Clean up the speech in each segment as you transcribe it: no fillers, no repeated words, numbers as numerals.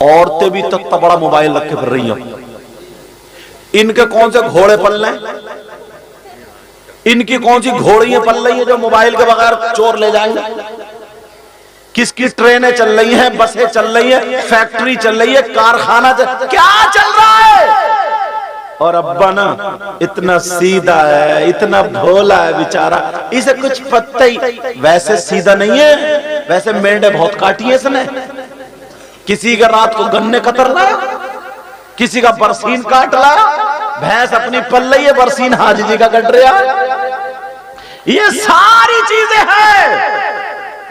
औरतें भी तख्ता बड़ा मोबाइल रखे फिर रही हैं। इनके कौन से घोड़े पल रहे हैं, इनकी कौन सी घोड़ियां पल रही हैं जो मोबाइल के बगैर चोर ले जाएंगे? किसकी ट्रेनें चल रही हैं, बसें चल रही हैं, फैक्ट्री चल रही है, कारखाना क्या चल रहा है? और अब्बा ना इतना सीधा है, इतना भोला है बेचारा, इसे कुछ पता ही। वैसे सीधा नहीं है, वैसे मेंढे बहुत काटी है इसने। किसी का रात को गन्ने कतर लाया, किसी का बरसीन काट लाया, भैंस अपनी पल रही है, बरसीन हाजी जी का कट रहा। ये सारी चीजें हैं,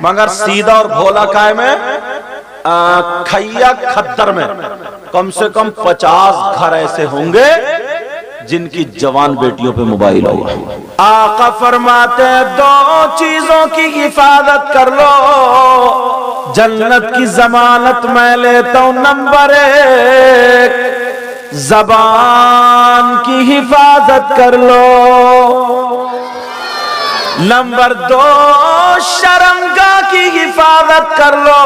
मगर सीधा और भोला काय में खैया खद्दर में कम से कम 50 घर ऐसे होंगे जिनकी जवान बेटियों पे मोबाइल होगा। आका फरमाते हैं 2 चीजों की हिफाजत कर लो, जन्नत की जमानत मैं लेता हूं। नंबर 1 ज़बान की हिफाजत कर लो, नंबर 2 शर्मगाह की हिफाजत कर लो।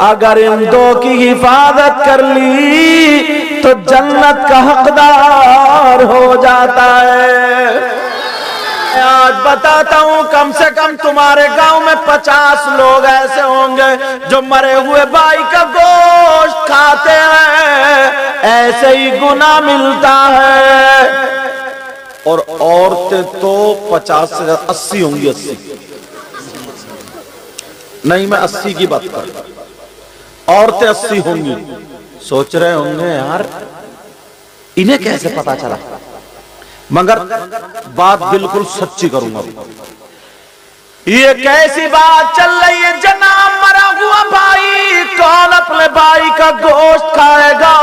अगर इन 2 की हिफाजत कर ली तो जन्नत का हकदार हो जाता है। आज बताता हूं, कम से कम तुम्हारे गांव में 50 लोग ऐसे होंगे जो मरे हुए भाई का गोश्त खाते हैं, ऐसे ही गुनाह मिलता है। और औरतें तो 50 से 80 होंगी, 80 नहीं, मैं 80 की बात कर रहा हूं। औरतें 80 होंगी। सोच रहे होंगे यार इन्हें कैसे पता चला, मगर बात बिल्कुल सच्ची करूंगा। ये कैसी बात चल रही है जनाब? मरा हुआ भाई, कौन अपने भाई का गोश्त खाएगा?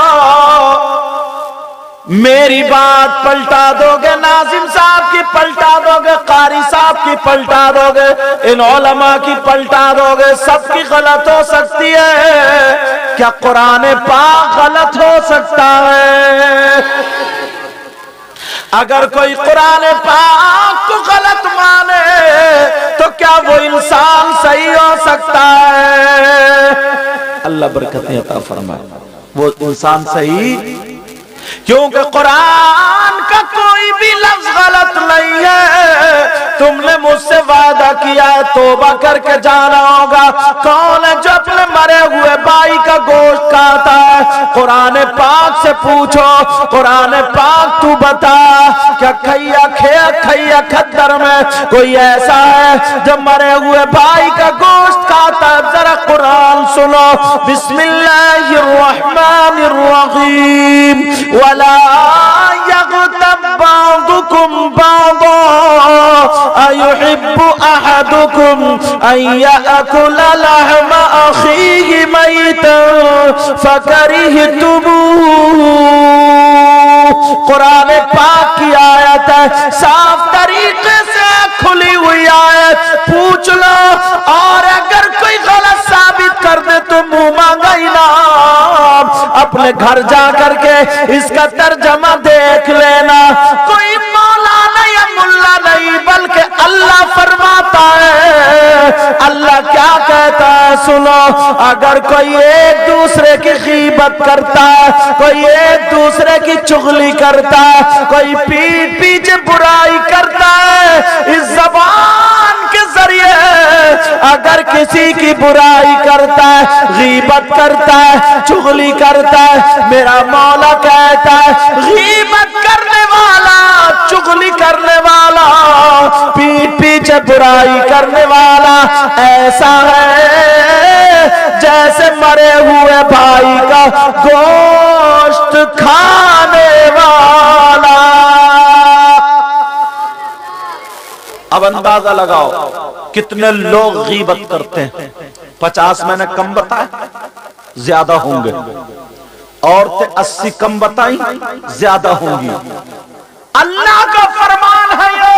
मेरी बात पलटा दोगे, नाजिम साहब की पलटा दोगे, कारी साहब की पलटा दोगे, इन उलमा की पलटा दोगे, सबकी गलत हो सकती है। क्या कुरान पाक गलत हो सकता है? अगर कोई कुरान पाक को गलत माने तो क्या वो इंसान सही हो सकता है? अल्लाह बरकतें अता फरमाए। वो इंसान सही, क्योंकि कुरान का कोई भी लफ्ज गलत नहीं है। तुमने मुझसे वादा किया है तौबा करके जाना होगा। कौन है जो अपने मरे हुए भाई का गोश्त खाता है? कुरान पाक से पूछो, कुरान पाक तू बता, क्या खैया खद्दर में कोई ऐसा है जो मरे हुए भाई का गोश्त खाता है? जरा कुरान सुनो। बिस्मिल्लाहिर्रहमानिर्रहीम। वला यग़तब बअदुकुम बअदा अयुहिब्बु अहदुकुम अन यअकुला लहम अखीहि मैतन फकरिहतुमूह। कुरान पाक की आयत है, साफ तरीके से खुली हुई आयत। पूछ लो, और अगर कोई गलत साबित कर दे तो मुंह मांगा इनाम। अपने घर जा करके इसका तर्जमा देख लेना। कोई मौलाना या मुल्ला नहीं, बल्कि अल्लाह फरमाता है। अल्लाह क्या कहता है सुनो, अगर कोई एक दूसरे की गीबत करता है, कोई एक दूसरे की चुगली करता है, कोई पीठ पीछे बुराई करता है, इस ज़बान के जरिए अगर किसी की बुराई करता है, गीबत करता है, चुगली करता है, मेरा मौला कहता है गीबत करने वाला, चुगली करने वाला, पीठ पीछे बुराई करने वाला ऐसा है जैसे मरे हुए भाई का गोश्त खाने वाला। अब अंदाजा लगाओ कितने लोग गीबत करते हैं। 50 मैंने कम बताया, ज्यादा होंगे। औरतें 80 कम बताई, ज्यादा होंगी। अल्लाह का फरमान है ये,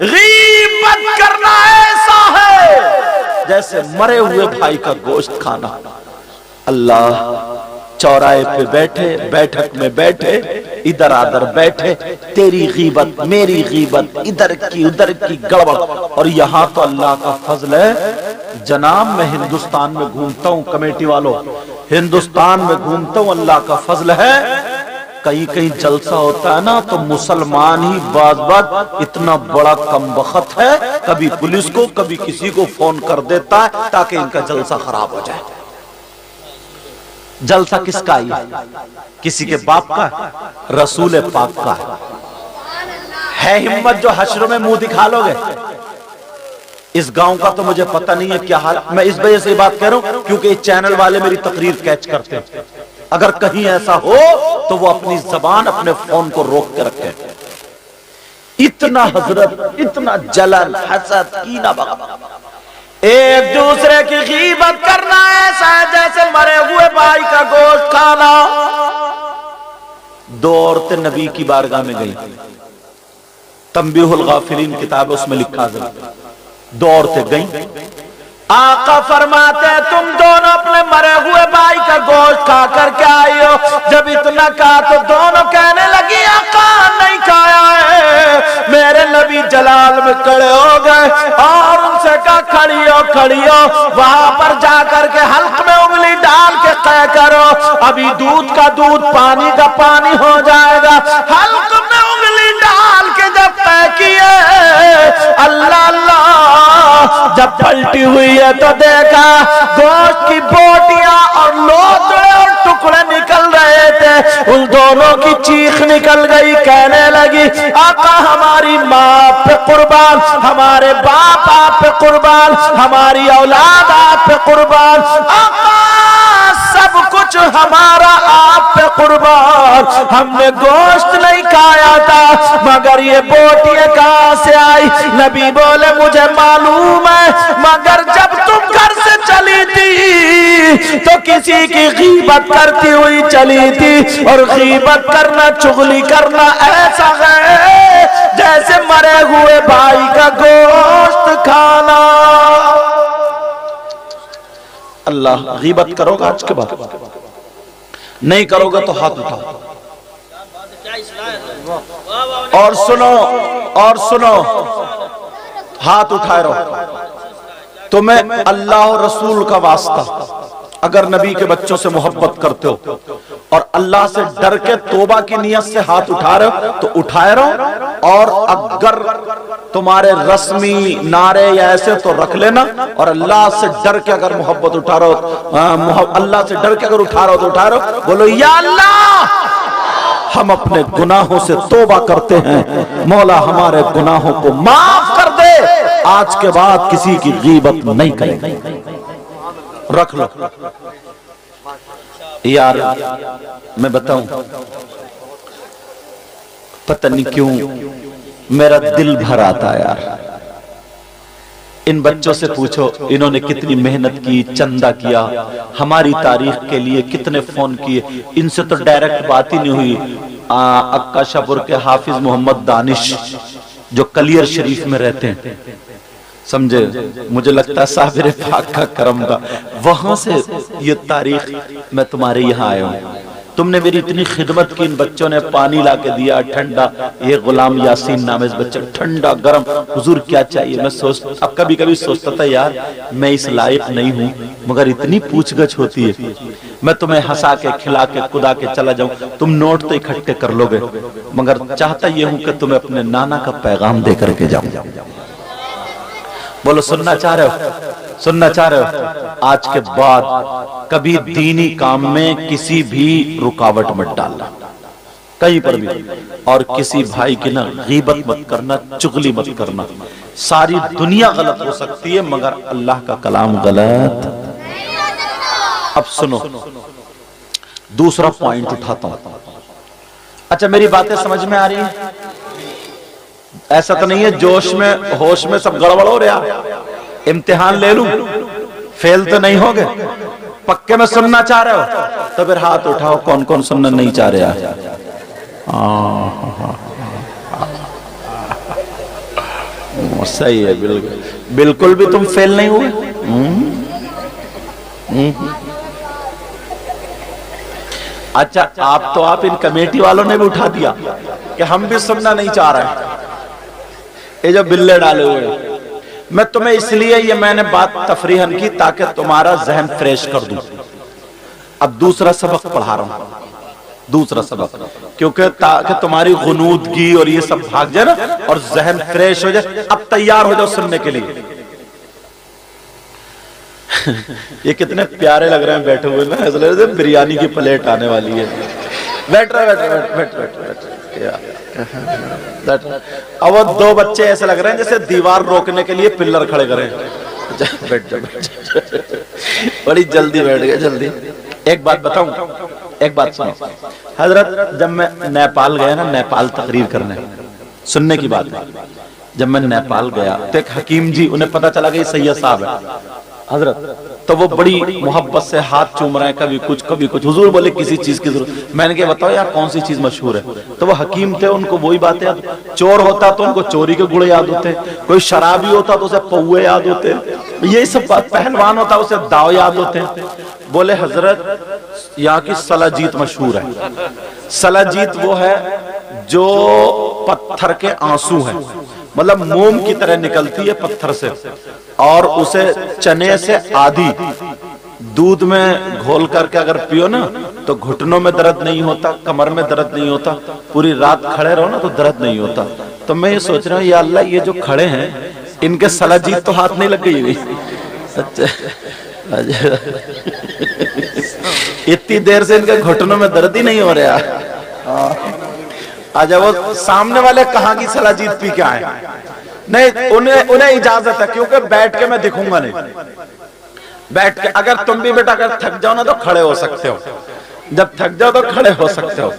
गीबत करना ऐसा है जैसे मरे हुए भाई का गोश्त खाना। अल्लाह चौराहे पे बैठे, बैठक में बैठे, इधर आधर बैठे, तेरी गीबत मेरी गीबत, इधर की उधर की गड़बड़। और यहां तो अल्लाह का फजल है, जनाब मैं हिंदुस्तान में घूमता हूँ, कमेटी वालों हिंदुस्तान में घूमता हूँ, अल्लाह का फजल है, कहीं कहीं जलसा होता है ना तो मुसलमान ही बाज इतना बड़ा कमबख्त है, कभी पुलिस को कभी किसी को फोन कर देता है ताकि इनका जलसा खराब हो जाए। जलसा किसका है? किसी के बाप का, रसूल पाक का है हिम्मत जो हश्र में मुंह दिखा लोगे। इस गांव का तो मुझे पता नहीं है क्या हाल, मैं इस वजह से बात कह रहा हूं क्योंकि चैनल वाले मेरी तकरीर कैच करते हैं। अगर कहीं ऐसा हो तो वो अपनी जबान अपने फोन को रोक के रखे। इतना हजरत, इतना जलन, हसद, कीना बगा, एक दूसरे की गीबत करना ऐसा है जैसे मरे हुए भाई का गोश्त खाना। दो औरतें नबी की बारगाह में गई, तंबीहुल गाफिलीन किताब उसमें लिखा है, दो औरतें गई, आका फरमाते तुम दोनों अपने मरे हुए भाई का गोश्त खा करके आई हो। जब इतना कहा तो दोनों कहने लगी आका नहीं खाया है। मेरे नबी जलाल में खड़े हो गए और उनसे कहा खड़ी हो, वहां पर जाकर के हल्क में उंगली डाल के तय करो, अभी दूध का दूध पानी का पानी हो जाएगा। हल्क में उंगली डाल के जब तय किए, अल्लाह अल्लाह, जब पलटी हुई है तो देखा गोश्त की बोटियां और लोथड़े और टुकड़े निकल रहे थे। उन दोनों की चीख निकल गई, कहने लगी आका हमारी माँ पे कुर्बान, हमारे बाप आप पे कुर्बान, हमारी औलाद आप पे कुर्बान, आका सब कुछ हमारा आप पे कुर्बान। हमने गोश्त नहीं खाया था मगर ये बोटियां कहां से आई? नबी बोले मुझे मालूम है, मगर जब तुम घर से चली थी तो किसी की गीबत करती हुई चली थी, और गीबत करना, चुगली करना ऐसा है जैसे मरे हुए भाई का गोश्त खाना। अल्लाह, गीबत करोगे आज के बाद? नहीं करोगे तो हाथ उठाओ और सुनो, हाथ उठाए रहो। तुम्हें अल्लाह और रसूल का वास्ता, अगर नबी के बच्चों से मोहब्बत करते हो और अल्लाह से डर के तौबा की नियत से हाथ उठा रहे हो तो उठाए रहो, और अगर तुम्हारे रस्मी नारे या ऐसे तो रख लेना, और अल्लाह से डर के अगर मोहब्बत उठा रहे हो, अल्लाह से डर के अगर उठा रहे हो तो उठा रहे हो, बोलो या अल्लाह हम अपने गुनाहों से तौबा करते हैं, मौला हमारे गुनाहों को माफ कर दे, आज के बाद किसी की गीबत नहीं करेंगे। रख लो यार, मैं बताऊं पता नहीं क्यों मेरा दिल भर आता है यार। इन बच्चों से पूछो इन्होंने कितनी मेहनत की, चंदा किया, हमारी तारीख के लिए कितने फोन किए। इनसे तो डायरेक्ट बात ही नहीं हुई। अक्का शाहपुर के हाफिज मोहम्मद दानिश जो कलियर शरीफ में रहते हैं, समझे, मुझे लगता है साबिर पाक का करम था, वहां से ये तारीख मैं तुम्हारे यहाँ आया हूँ। तुमने मेरी इतनी खिदमत की, इन बच्चों ने पानी ला के दिया ठंडा, ये गुलाम यासीन नाम है इस बच्चे, ठंडा गरम, हुजूर क्या चाहिए। मैं अब कभी कभी सोचता था यार मैं इस लायक नहीं हूँ, मगर इतनी पूछगछ होती है, मैं तुम्हें हंसा के खिला के कुदा के चला जाऊं, तुम नोट तो इकट्ठे कर लोगे, मगर चाहता ये हूं कि तुम्हें अपने नाना का पैगाम दे करके जाऊं। बोलो सुनना चाह रहे हो? सुनना चाह रहे हो? आज के बाद कभी दीनी काम में किसी भी रुकावट मत डालना, कहीं पर भी, और किसी भाई की ना गीबत मत करना, चुगली मत करना। सारी दुनिया गलत हो सकती है मगर अल्लाह का कलाम गलत। अब सुनो, दूसरा पॉइंट उठाता हूं। अच्छा मेरी बातें समझ में आ रही है? ऐसा तो नहीं है जोश में होश में सब गड़बड़ हो रहा? इम्तिहान ले लूं, फेल तो नहीं हो गए? पक्के में सुनना चाह रहे हो तो फिर हाथ उठाओ, कौन कौन सुनना नहीं चाह रहा है? सही है, बिल्कुल बिल्कुल भी तुम फेल नहीं हुए। अच्छा आप इन कमेटी वालों ने भी उठा दिया कि हम भी सुनना नहीं चाह रहे। ये जो बिल्ले डाले हुए, मैं तुम्हें इसलिए ये मैंने बात तफरीहन की ताकि तुम्हारा जहन फ्रेश कर दूं। अब दूसरा सबक पढ़ा रहा हूं, दूसरा सबक, क्योंकि ताकि तुम्हारी गुनूदगी और ये सब भाग जाए ना और जहन फ्रेश हो जाए। अब तैयार हो जाओ सुनने के लिए। ये कितने प्यारे लग रहे हैं बैठे हुए ना, ऐसा लग रहा है बिरयानी की प्लेट आने वाली है। बैठ रहे बैठ। अब वो दो बच्चे ऐसे लग रहे हैं जैसे दीवार रोकने के लिए पिलर खड़े करें। बैठ जा, बड़ी जल्दी बैठ गए, जल्दी। एक बात बताऊं, एक बात सुनो हजरत, जब मैं नेपाल गया ना, नेपाल तकरीर करने, सुनने की बात है, जब मैं नेपाल गया तो एक हकीम जी, उन्हें पता चला कि ये सैयद साहब है हजरत, तो वो बड़ी मोहब्बत से हाथ चूम रहे हैं, कभी कुछ कभी कुछ। हुजूर बोले किसी चीज की जरूरत, मैंने क्या बताओ यार कौन सी चीज मशहूर है, तो वो हकीम थे, उनको वही बातें याद। चोर होता तो उनको चोरी के गुण याद होते, कोई शराबी होता तो उसे पौए याद होते, ये सब बात। पहलवान होता उसे दाव याद होते। बोले हजरत यहाँ की सलाजीत मशहूर है। सलाजीत वो है जो पत्थर के आंसू है, मतलब मोम की तरह निकलती है पत्थर से, और उसे चने से आधी दूध में घोल करके अगर पियो ना तो घुटनों में दर्द नहीं होता, कमर में दर्द नहीं होता, पूरी रात खड़े रहो ना तो दर्द नहीं होता। तो मैं ये सोच रहा हूँ या अल्लाह, ये जो खड़े हैं इनके सलाजीत तो हाथ नहीं लग गई। इतनी देर से इनके घुटनों में दर्द ही नहीं हो रहा। आजा, वो सामने वाले कहाँ की सलाजीत पी के आए? नहीं, उन्हें इजाजत है, क्योंकि बैठ के मैं दिखूंगा नहीं। बैठ के अगर तुम भी बेटा अगर थक जाओ ना तो खड़े हो सकते हो, जब थक जाओ तो खड़े हो सकते हो।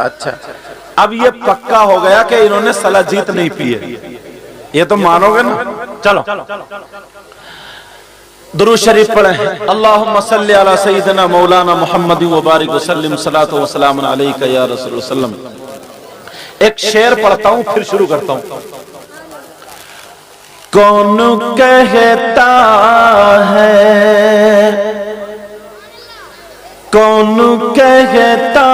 अच्छा, अब ये पक्का हो गया कि इन्होंने सलाजीत नहीं पी है, ये तो मानोगे ना। चलो दुरूद शरीफ पढ़ें। अल्लाहुम्मा सल्ली अला सय्यिदिना मौलाना मुहम्मद व बारिक वसल्लिम सलातो व सलामुन अलैका या रसूल सल्लम। एक शेर पढ़ता हूं फिर शुरू करता हूं। कौन कहता है, कौन कहता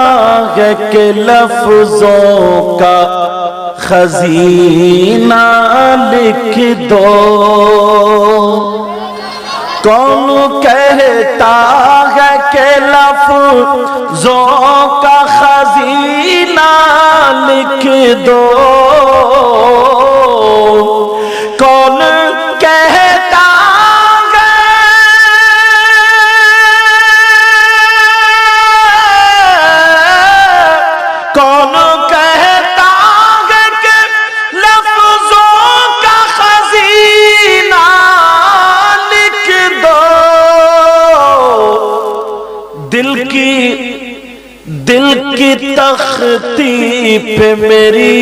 है कि लफ्जों का खजीना लिख दो, कौन कहता है कि लफ्जों का खजीना लिख दो, कौन कहता है, कौन कहता है कि लफ्जों का खजीना लिख दो, दिल की तख्ती पे मेरी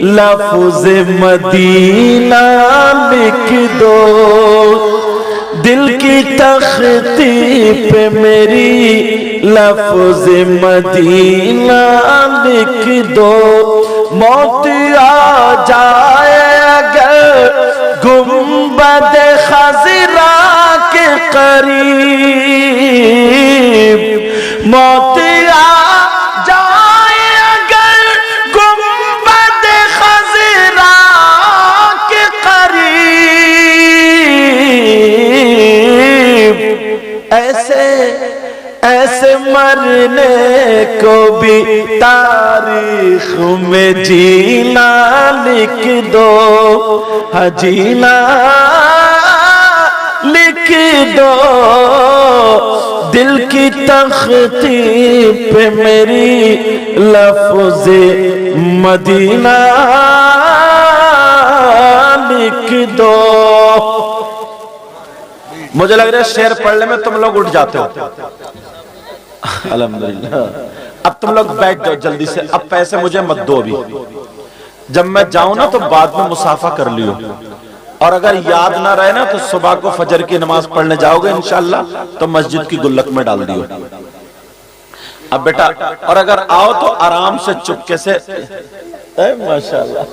लफ्ज़ मदीना लिख दो, दिल की तख्ती पे मेरी लफ्ज़ मदीना लिख दो। मौत आ जाए अगर गुंबद खज़रा के करीब, मौत आ जाए अगर गुंबद खज़रा के करीब, ऐसे मरने को भी तारीख में जीना लिख दो, हाँ जीना लिख दो, दिल की तख्ती पे मेरी लफ्ज़ मदीना लिख दो। मुझे लग रहा है शेर पढ़ने में तुम लोग उठ जाते हो। अल्हम्दुलिल्लाह। अब तुम लोग बैठ जाओ जल्दी से, अब पैसे मुझे मत दो अभी, जब मैं जाऊं ना तो बाद में मुसाफा कर लियो, और अगर याद ना रहे ना तो सुबह को फजर की नमाज पढ़ने जाओगे इंशाल्लाह तो मस्जिद की गुल्लक में डाल दियो। अब बेटा, और अगर आओ तो आराम से चुपके से, माशाल्लाह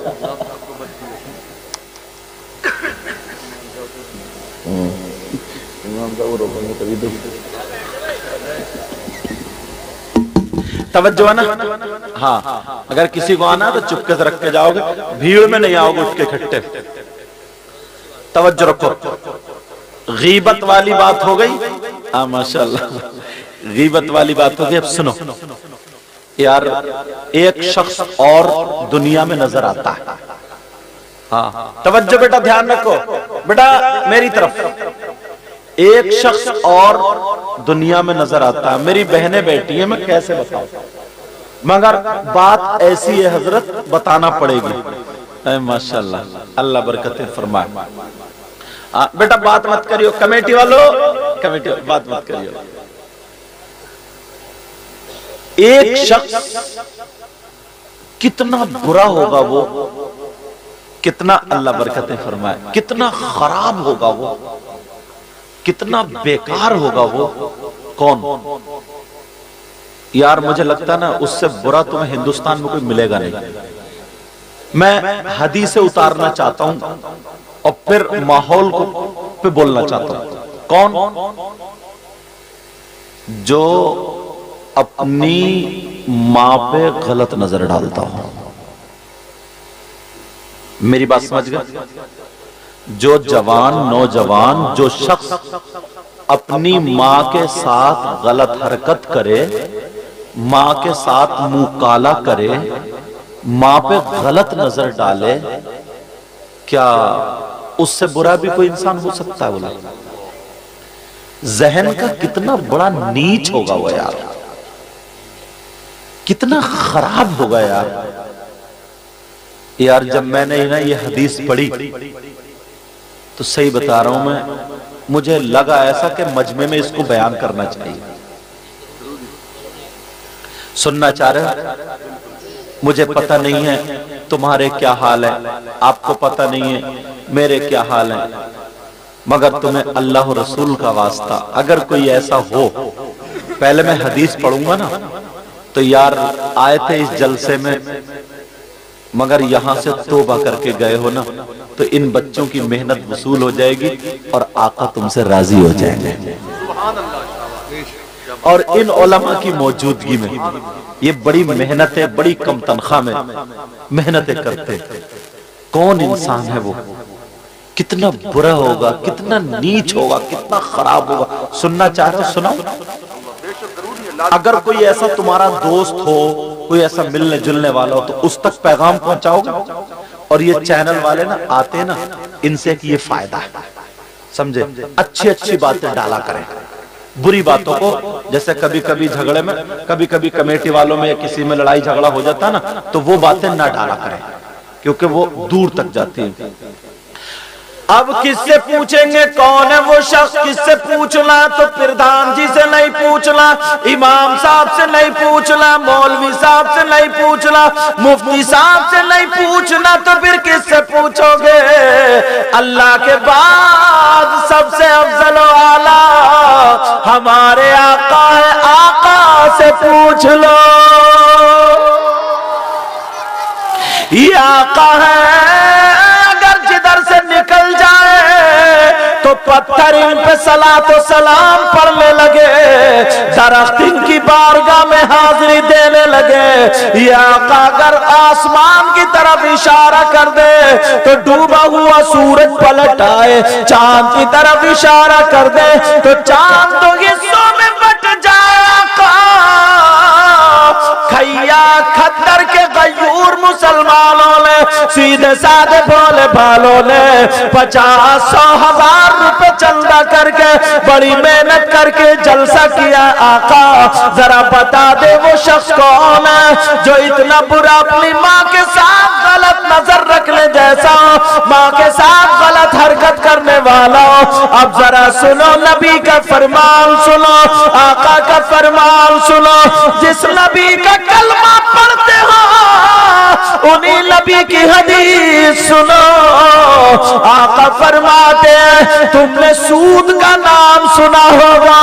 तवज्जो है ना। हाँ, अगर किसी को आना तो चुपके से रख के जाओगे, भीड़ में नहीं आओगे उठ के इकट्ठे। तवज्जो रखो, गीबत वाली बात हो गई। हाँ माशाल्लाह, गीबत वाली बात हो गई। अब सुनो यार, एक शख्स और दुनिया में नजर आता है। हाँ तवज्जो बेटा, ध्यान रखो बेटा मेरी तरफ। एक शख्स और दुनिया में नजर आता है। मेरी बहनें बैठी हैं, मैं कैसे बताऊं, मगर बात ऐसी है हजरत, बताना पड़ेगी। माशाल्लाह, अल्लाह बरकतें फरमाए। बेटा बात मत करियो, कमेटी वालों, कमेटी बात मत करियो। एक शख्स कितना बुरा होगा वो, कितना, अल्लाह बरकतें फरमाए, कितना खराब होगा वो, कितना बेकार होगा वो। कौन यार, मुझे लगता है ना उससे बुरा तुम्हें हिंदुस्तान में कोई मिलेगा नहीं। मैं हदीस से उतारना चाहता हूं और फिर माहौल को पे बोलना चाहता हूं। कौन? जो अपनी मां पे गलत नजर डालता हो। मेरी बात समझ गए? जो जवान, नौजवान, जो शख्स अपनी मां के साथ गलत हरकत करे, मां के साथ मुंह काला करे, मां पे गलत नजर डाले, क्या उससे बुरा भी कोई इंसान हो सकता है? बोला जहन का कितना बड़ा नीच होगा वो यार, कितना खराब होगा यार। यार जब मैंने ना ये हदीस पढ़ी तो सही बता रहा हूं मैं, मुझे लगा ऐसा कि मजमे में इसको बयान करना चाहिए। सुनना चाह रहे? मुझे पता नहीं है तुम्हारे क्या हाल है, आपको पता नहीं है मेरे क्या हाल है, मगर तुम्हें अल्लाह और रसूल का वास्ता, अगर कोई ऐसा हो, पहले मैं हदीस पढ़ूंगा ना तो यार आए थे इस जलसे में, मगर यहां से तौबा करके गए हो ना तो इन बच्चों की मेहनत वसूल हो जाएगी और आका तुमसे राजी हो जाएंगे। और इन उलमा की मौजूदगी में ये बड़ी मेहनतें, बड़ी कम तनख्वाह में मेहनतें करते, कौन इंसान है वो? कितना बुरा होगा, कितना नीच होगा, कितना खराब होगा। सुनना चाह रहे हो? सुनाओ। अगर कोई ऐसा तुम्हारा दोस्त हो, कोई ऐसा मिलने जुलने वाला हो, तो उस तक पैगाम पहुंचाओगे। और ये चैनल वाले ना आते ना, इनसे कि ये फायदा है, समझे? अच्छी अच्छी बातें डाला करें, बुरी बातों को, जैसे कभी कभी झगड़े में, कभी कभी कमेटी वालों में या किसी में लड़ाई झगड़ा हो जाता ना, तो वो बातें ना डाला करें क्योंकि वो दूर तक जाती है। अब किससे पूछेंगे कौन है वो शख्स? किससे पूछना? तो प्रधान जी से नहीं पूछना, इमाम साहब से नहीं पूछना, मौलवी साहब से नहीं पूछना, मुफ्ती साहब से नहीं पूछना, तो फिर किससे पूछोगे? अल्लाह के बाद सबसे अफजल आला हमारे आका है, आका से पूछ लो। ये आका है, जिधर से निकल जाए तो पत्थर इन पे सलातो सलाम पढ़ने लगे, दरख्त इनकी बारगाह में हाजिरी देने लगे। ये आका अगर आसमान की तरफ इशारा कर दे तो डूबा हुआ सूरज पलट आए, चांद की तरफ इशारा कर दे तो चांद दो हिस्सों में बट जाए। आका खैया खद्दर के गयूर मुसलमानों ने, सीधे साधे भोले भालों ने 50-100,000 रुपए चंदा करके बड़ी मेहनत करके जलसा किया। आका जरा बता दे वो शख्स कौन है जो इतना बुरा अपनी माँ के साथ गलत नजर रखने जैसा, माँ के साथ गलत हरकत करने वाला। अब जरा सुनो नबी का फरमान सुनो, आका का फरमान सुनो। जिस नबी का कलमा पढ़ते हो उन्हीं नबी की हदीस सुनो। आका फरमाते हैं तुमने सूद का नाम सुना होगा,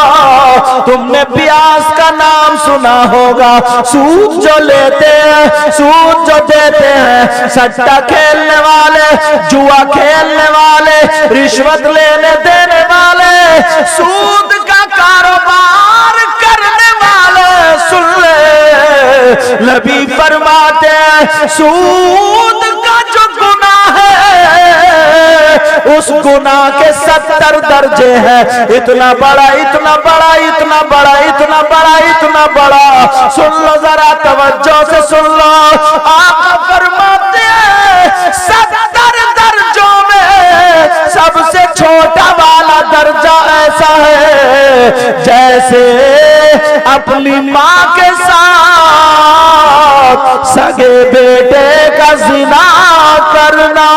तुमने ब्याज का नाम सुना होगा। सूद जो लेते हैं, सूद जो देते हैं, सट्टा खेलने वाले, जुआ खेलने वाले, रिश्वत लेने देने वाले, सूद का कारोबार करने वाले, सुन ले नबी फरमाते हैं सूद का जो गुनाह है उस गुनाह के 70 दर्जे हैं। इतना बड़ा, इतना बड़ा, इतना बड़ा, इतना बड़ा, इतना बड़ा। सुन लो जरा, तवज्जो से सुन लो। आका फरमाते हैं 70 दर्जों में सबसे छोटा वाला दर्जा ऐसा है जैसे अपनी मां के साथ सगे बेटे का जिना करना।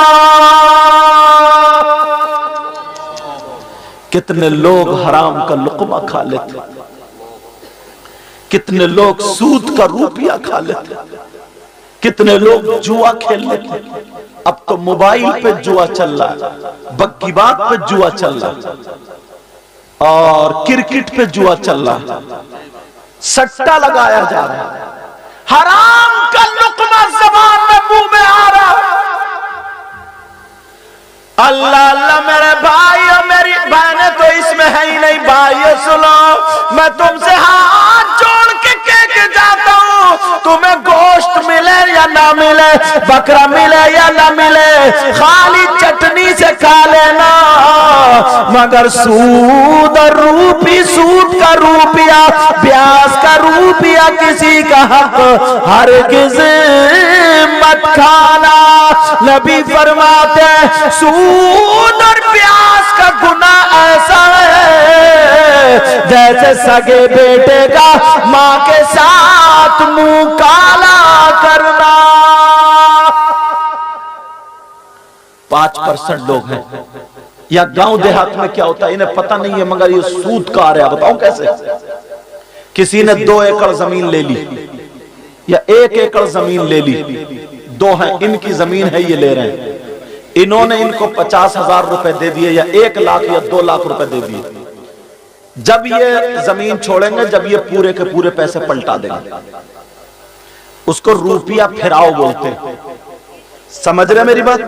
कितने लोग हराम का लुक़मा खा लेते, कितने लोग सूद का रुपया खा लेते, कितने लोग जुआ खेल लेते। अब तो मोबाइल पे जुआ चल रहा है, बक्की बात पे जुआ चल रहा है, और क्रिकेट पे जुआ चल रहा है, सट्टा लगाया जा रहा है, हराम का लुक़मा ज़बान में मुंह में आ रहा है। अल्लाह अल्लाह मेरे भाई और मेरी बहनें तो इसमें है ही नहीं। भाइयों सुनो, मैं तुमसे हाथ जोड़ के कह के जाता हूं, तुम्हें गोश्त मिले या ना मिले, बकरा मिले या ना मिले, खाली चटनी से खा लेना, मगर सूद और रूपी, सूद का रूपिया, ब्याज का रूपिया किसी का हक हरगिज़ मत खाना। नबी फरमाते हैं सूद और ब्याज का गुनाह ऐसा है जैसे सगे बेटे का मां के साथ मुंह काला करना। 5% लोग हैं, या गांव देहात में क्या होता है इन्हें पता नहीं है, मगर ये सूद का आ रहा है। बताओ कैसे? किसी ने 2 एकड़ जमीन ले ली या 1 एकड़ जमीन ले ली, 2 है, इनकी जमीन है, ये ले रहे हैं, इन्होंने इनको 50,000 रुपए दे दिए या 1 लाख या 2 लाख रुपए दे दिए। जब ये जमीन छोड़ेंगे, जब ये पूरे के पूरे पैसे पलटा देंगे, उसको रुपया फिराओ बोलते हैं। समझ रहे मेरी बात?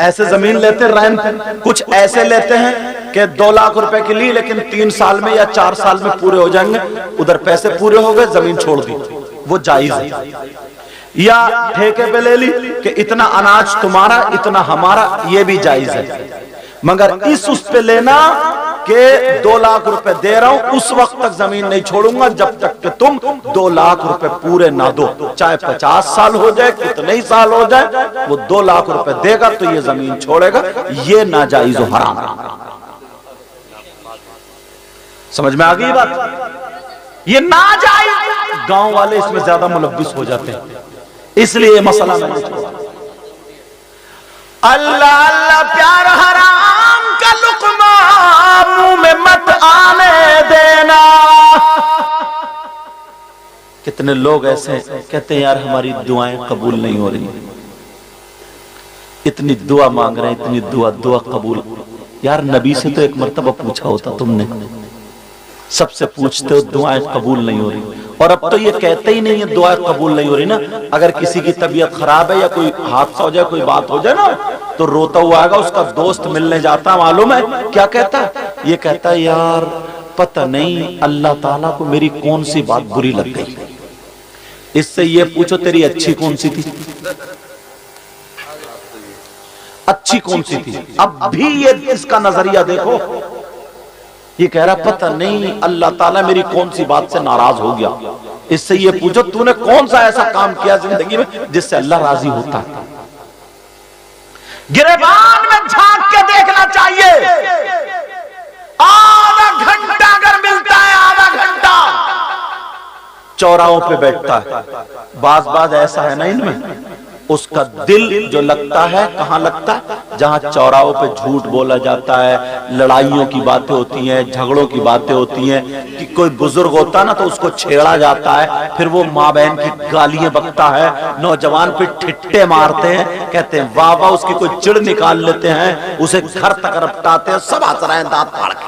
ऐसे जमीन लेते हैं, कुछ ऐसे लेते हैं कि 2 लाख रुपए की ली, लेकिन 3 साल में या 4 साल में पूरे हो जाएंगे, उधर पैसे पूरे हो गए, जमीन छोड़ दी, वो जायज है। या ठेके पे ले ली कि इतना अनाज तुम्हारा, इतना हमारा, ये भी जायज है। मगर इस उस पे लेना कि 2 लाख रुपए दे रहा हूं, उस वक्त तक जमीन नहीं छोड़ूंगा जब तक कि तुम 2 लाख रुपए पूरे ना दो, चाहे 50 साल हो जाए, कितने ही साल हो जाए, वो 2 लाख रुपए देगा तो ये जमीन छोड़ेगा। ये नाजायज और हराम। समझ में आ गई बात? ये नाजायज। गांव वाले इसमें ज्यादा मुलव्विस हो जाते हैं, इसलिए ये मसला मैंने छोड़ा। अल्लाह अल्लाह प्यार, हराम का लुक़मा मुंह में मत आने देना। कितने लोग ऐसे कहते हैं यार हमारी दुआएं कबूल नहीं हो रही, इतनी दुआ मांग रहे हैं, इतनी दुआ कबूल। यार नबी से तो एक मर्तबा पूछा होता तुमने, सबसे पूछते हो दुआएं कबूल नहीं हो रही, और अब तो ये कहते ही नहीं है दुआ कबूल नहीं हो रही ना। अगर किसी की तबीयत खराब है या कोई हादसा हो जाए, कोई बात हो जाए ना, तो रोता हुआ आएगा, उसका दोस्त मिलने जाता है, मालूम है क्या कहता है? ये कहता है यार पता नहीं अल्लाह ताला को मेरी कौन सी बात बुरी लग गई। इससे ये पूछो तेरी अच्छी कौन सी थी, अच्छी कौन सी थी? अब भी ये इसका नजरिया देखो, ये कह रहा पता नहीं अल्लाह ताला मेरी कौन सी बात से नाराज हो गया। इससे ये पूछो तूने कौन सा ऐसा काम किया जिंदगी में जिससे अल्लाह राजी होता है। गिरेबान में झांक के देखना चाहिए। आधा घंटा अगर मिलता है, आधा घंटा चौराहों पे बैठता है, बाज ऐसा है ना इनमें, उसका दिल जो लगता है कहां लगता है? जहां चौराहों पे झूठ बोला जाता है, लड़ाइयों की बातें होती हैं, झगड़ों की बातें होती हैं, कि कोई बुजुर्ग होता है ना तो उसको छेड़ा जाता है, फिर वो माँ बहन की गालियां बकता है, नौजवान पे ठिट्टे मारते हैं, कहते हैं वाह वाह, उसकी कोई चिड़ निकाल लेते हैं, उसे घर तक रपटाते हैं, सब हंस रहे हैं दांत फाड़ के।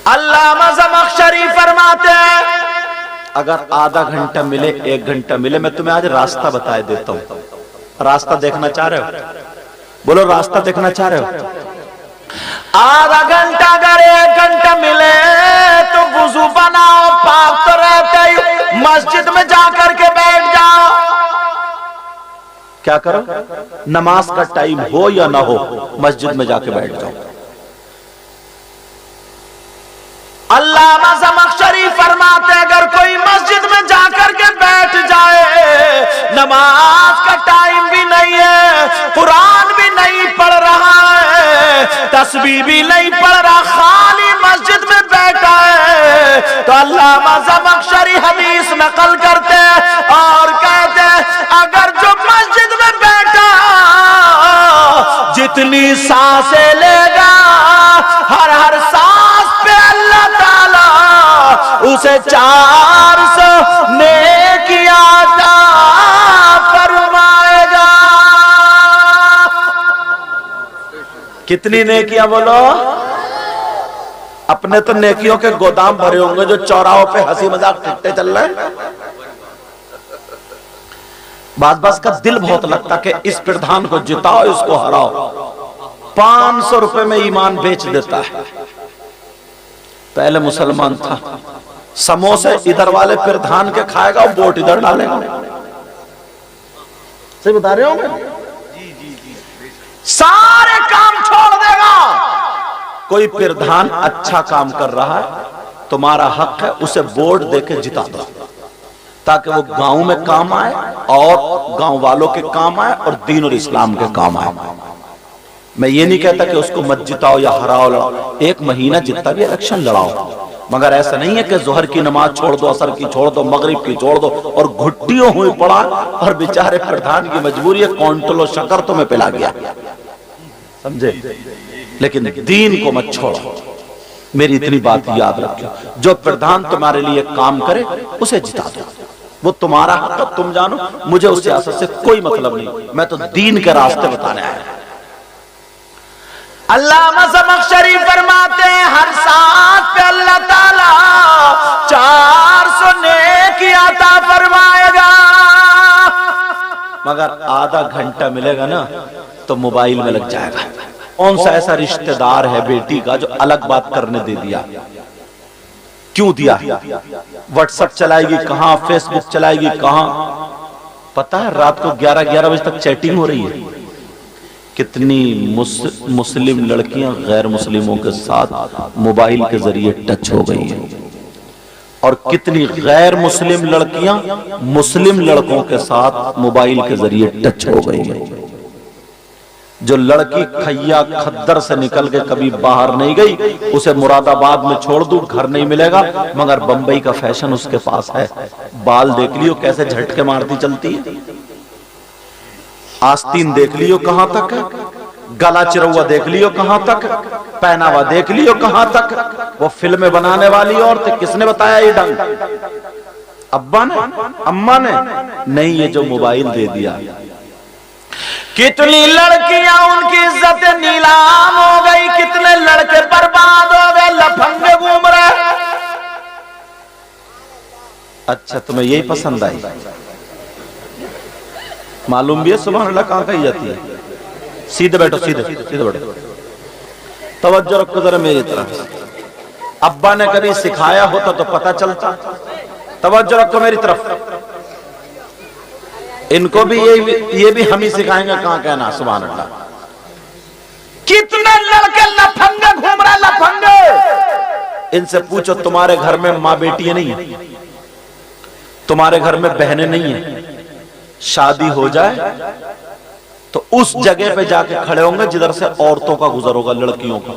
अल्लामा ज़मख़शरी फरमाते हैं अगर आधा घंटा मिले, 1 घंटा मिले, मैं तुम्हें आज रास्ता बता देता हूं। रास्ता देखना चाह रहे हो? बोलो रास्ता देखना चाह रहे हो? आधा घंटा अगर 1 घंटा मिले तो वुजू बनाओ, पाक तो रहते ही, मस्जिद में जाकर के बैठ जाओ, क्या करो, नमाज का टाइम हो या ना हो, मस्जिद में जाके बैठ जाओ। अल्लामा ज़मख़शरी फरमाते अगर कोई मस्जिद में जाकर के बैठ जाए, नमाज का टाइम भी नहीं है, कुरान भी नहीं पढ़ रहा है, तस्बीह भी नहीं पढ़ रहा, खाली मस्जिद में बैठा है, तो अल्लामा ज़मख़शरी हदीस नकल करते हैं और कहते हैं अगर जो मस्जिद में बैठा जितनी सांसें लेगा, हर हर सांस पे अल्लाह ताला उसे 400 नेकियां अता फरमाएगा। कितनी नेकियां बोलो? अपने तो नेकियों के गोदाम भरे होंगे जो चौराहों पे हंसी मजाक टिकटे चल रहे हैं। बात का दिल बहुत लगता कि इस प्रधान को जिताओ, इसको हराओ। 500 रुपए में ईमान बेच देता है। पहले मुसलमान था, समोसे इधर वाले प्रधान के खाएगा और वोट इधर डालेगा। सही बता रहे हो मैं? सारे काम छोड़ देगा। कोई प्रधान अच्छा काम कर रहा है, तुम्हारा हक है उसे वोट देके जिता दो, ताकि वो गांव में काम आए और गांव वालों के काम आए और दीन और इस्लाम के काम आए। मैं ये नहीं कहता कि उसको मत जिताओ या हराओ, लड़ाओ, 1 महीना जितना भी इलेक्शन लड़ाओ, मगर ऐसा नहीं है कि जोहर की नमाज छोड़ दो, असर की छोड़ दो, मगरिब की छोड़ दो और घुट्टियों हुई पड़ा और बेचारे प्रधान की मजबूरी है, कौंटलो शक्कर तो मैं पिला गया, समझे? लेकिन दीन को मत छोड़ो। मेरी इतनी बात याद रखो, जो प्रधान तुम्हारे लिए काम करे उसे जिता दो, वो तुम्हारा हक है, तुम जानो, मुझे उस सियासत से कोई मतलब नहीं, मैं तो दीन के रास्ते बताने आया। अल्लामा ज़मख़शरी फरमाते हैं हर सांस पे अल्लाह ताला 400 नेकियां अता फरमाएगा, मगर आधा घंटा मिलेगा ना तो मोबाइल में लग जाएगा। कौन सा ऐसा रिश्तेदार है बेटी का जो अलग बात करने दे दिया? क्यों दिया? व्हाट्सएप चलाएगी कहां, फेसबुक चलाएगी कहां? पता है रात को 11-11 बजे तक चैटिंग हो रही है। कितनी मुस्लिम लड़कियां गैर मुस्लिमों के साथ मोबाइल के जरिए टच हो गई हैं, और कितनी गैर मुस्लिम लड़कियां मुस्लिम लड़कों के साथ मोबाइल के जरिए टच हो गई हैं। जो लड़की खैया खद्दर से निकल के कभी बाहर नहीं गई, उसे मुरादाबाद में छोड़ दूं घर नहीं मिलेगा, मगर बंबई का फैशन उसके पास है। बाल देख लियो कैसे झटके मारती चलती है, आस्तीन देख लियो कहां तक है, गला चिरौआ देख लियो कहां तक, पहनावा देख लियो कहां तक। वो फिल्में बनाने वाली औरतें, किसने बताया ये ढंग? अब्बा ने, अम्मा ने? नहीं, ये जो मोबाइल दे दिया। कितनी लड़कियां उनकी इज्जत नीलाम हो गई, कितने लड़के बर्बाद हो गए, लफंगे घूम रहे। अच्छा, तुम्हें यही पसंद आई? मालूम भी है सुभान अल्लाह कहां कही जाती है? सीधे बैठो, सीधे सीधे बैठो, तवज्जो रखो जरा मेरी तरफ। अब्बा ने कभी सिखाया होता तो पता चलता। तवज्जो रखो मेरी तरफ। इनको भी ये भी हम ही सिखाएंगे कहां कहना। सुभान अल्लाह। कितने लड़के लफंगे घूम रहे, लफंगे। इनसे पूछो तुम्हारे घर में माँ बेटियां नहीं है, तुम्हारे घर में बहनें नहीं है, शादी हो जाए तो उस जगह पे जाके खड़े होंगे जिधर से औरतों का गुजर होगा, लड़कियों का।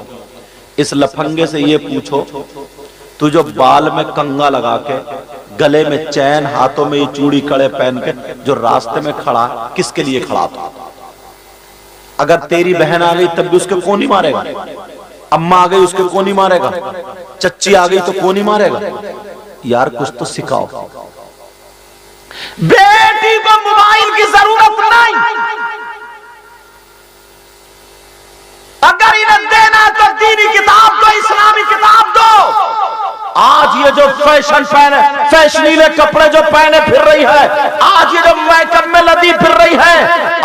इस लफंगे से ये पूछो, तू जो बाल में कंगा लगा के, गले में चैन, हाथों में ये चूड़ी कड़े पहन के जो रास्ते में खड़ा, किसके लिए खड़ा था? अगर तेरी बहन आ गई तब भी उसके कौन ही मारेगा? अम्मा आ गई उसके कौन ही मारेगा? चच्ची आ गई तो कौन ही मारेगा? यार कुछ तो सिखाओ। बेटी को मोबाइल की जरूरत नहीं, अगर इन्हें देना तो दीनी किताब दो, इस्लामी किताब दो। आज ये जो फैशन पहने, फैशनीले कपड़े जो पहने फिर रही है, आज ये जो मेकअप में लदी फिर रही है,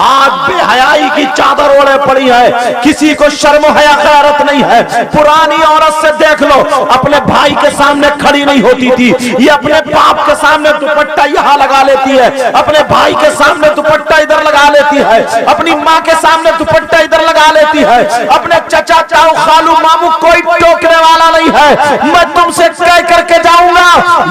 आज बेहयाई की चादर ओढ़े पड़ी है, किसी को शर्म हया गैरत नहीं है। पुरानी औरत से देख लो, अपने भाई के सामने खड़ी नहीं होती थी, ये अपने बाप के सामने दुपट्टा यहाँ लगा लेती है, अपने भाई के सामने दुपट्टा इधर लगा लेती है, अपनी माँ के सामने दुपट्टा इधर लगा लेती है, अपने चचा चाऊ खालू मामू कोई टोकने वाला नहीं है। मैं तुमसे कह करके जाऊंगा,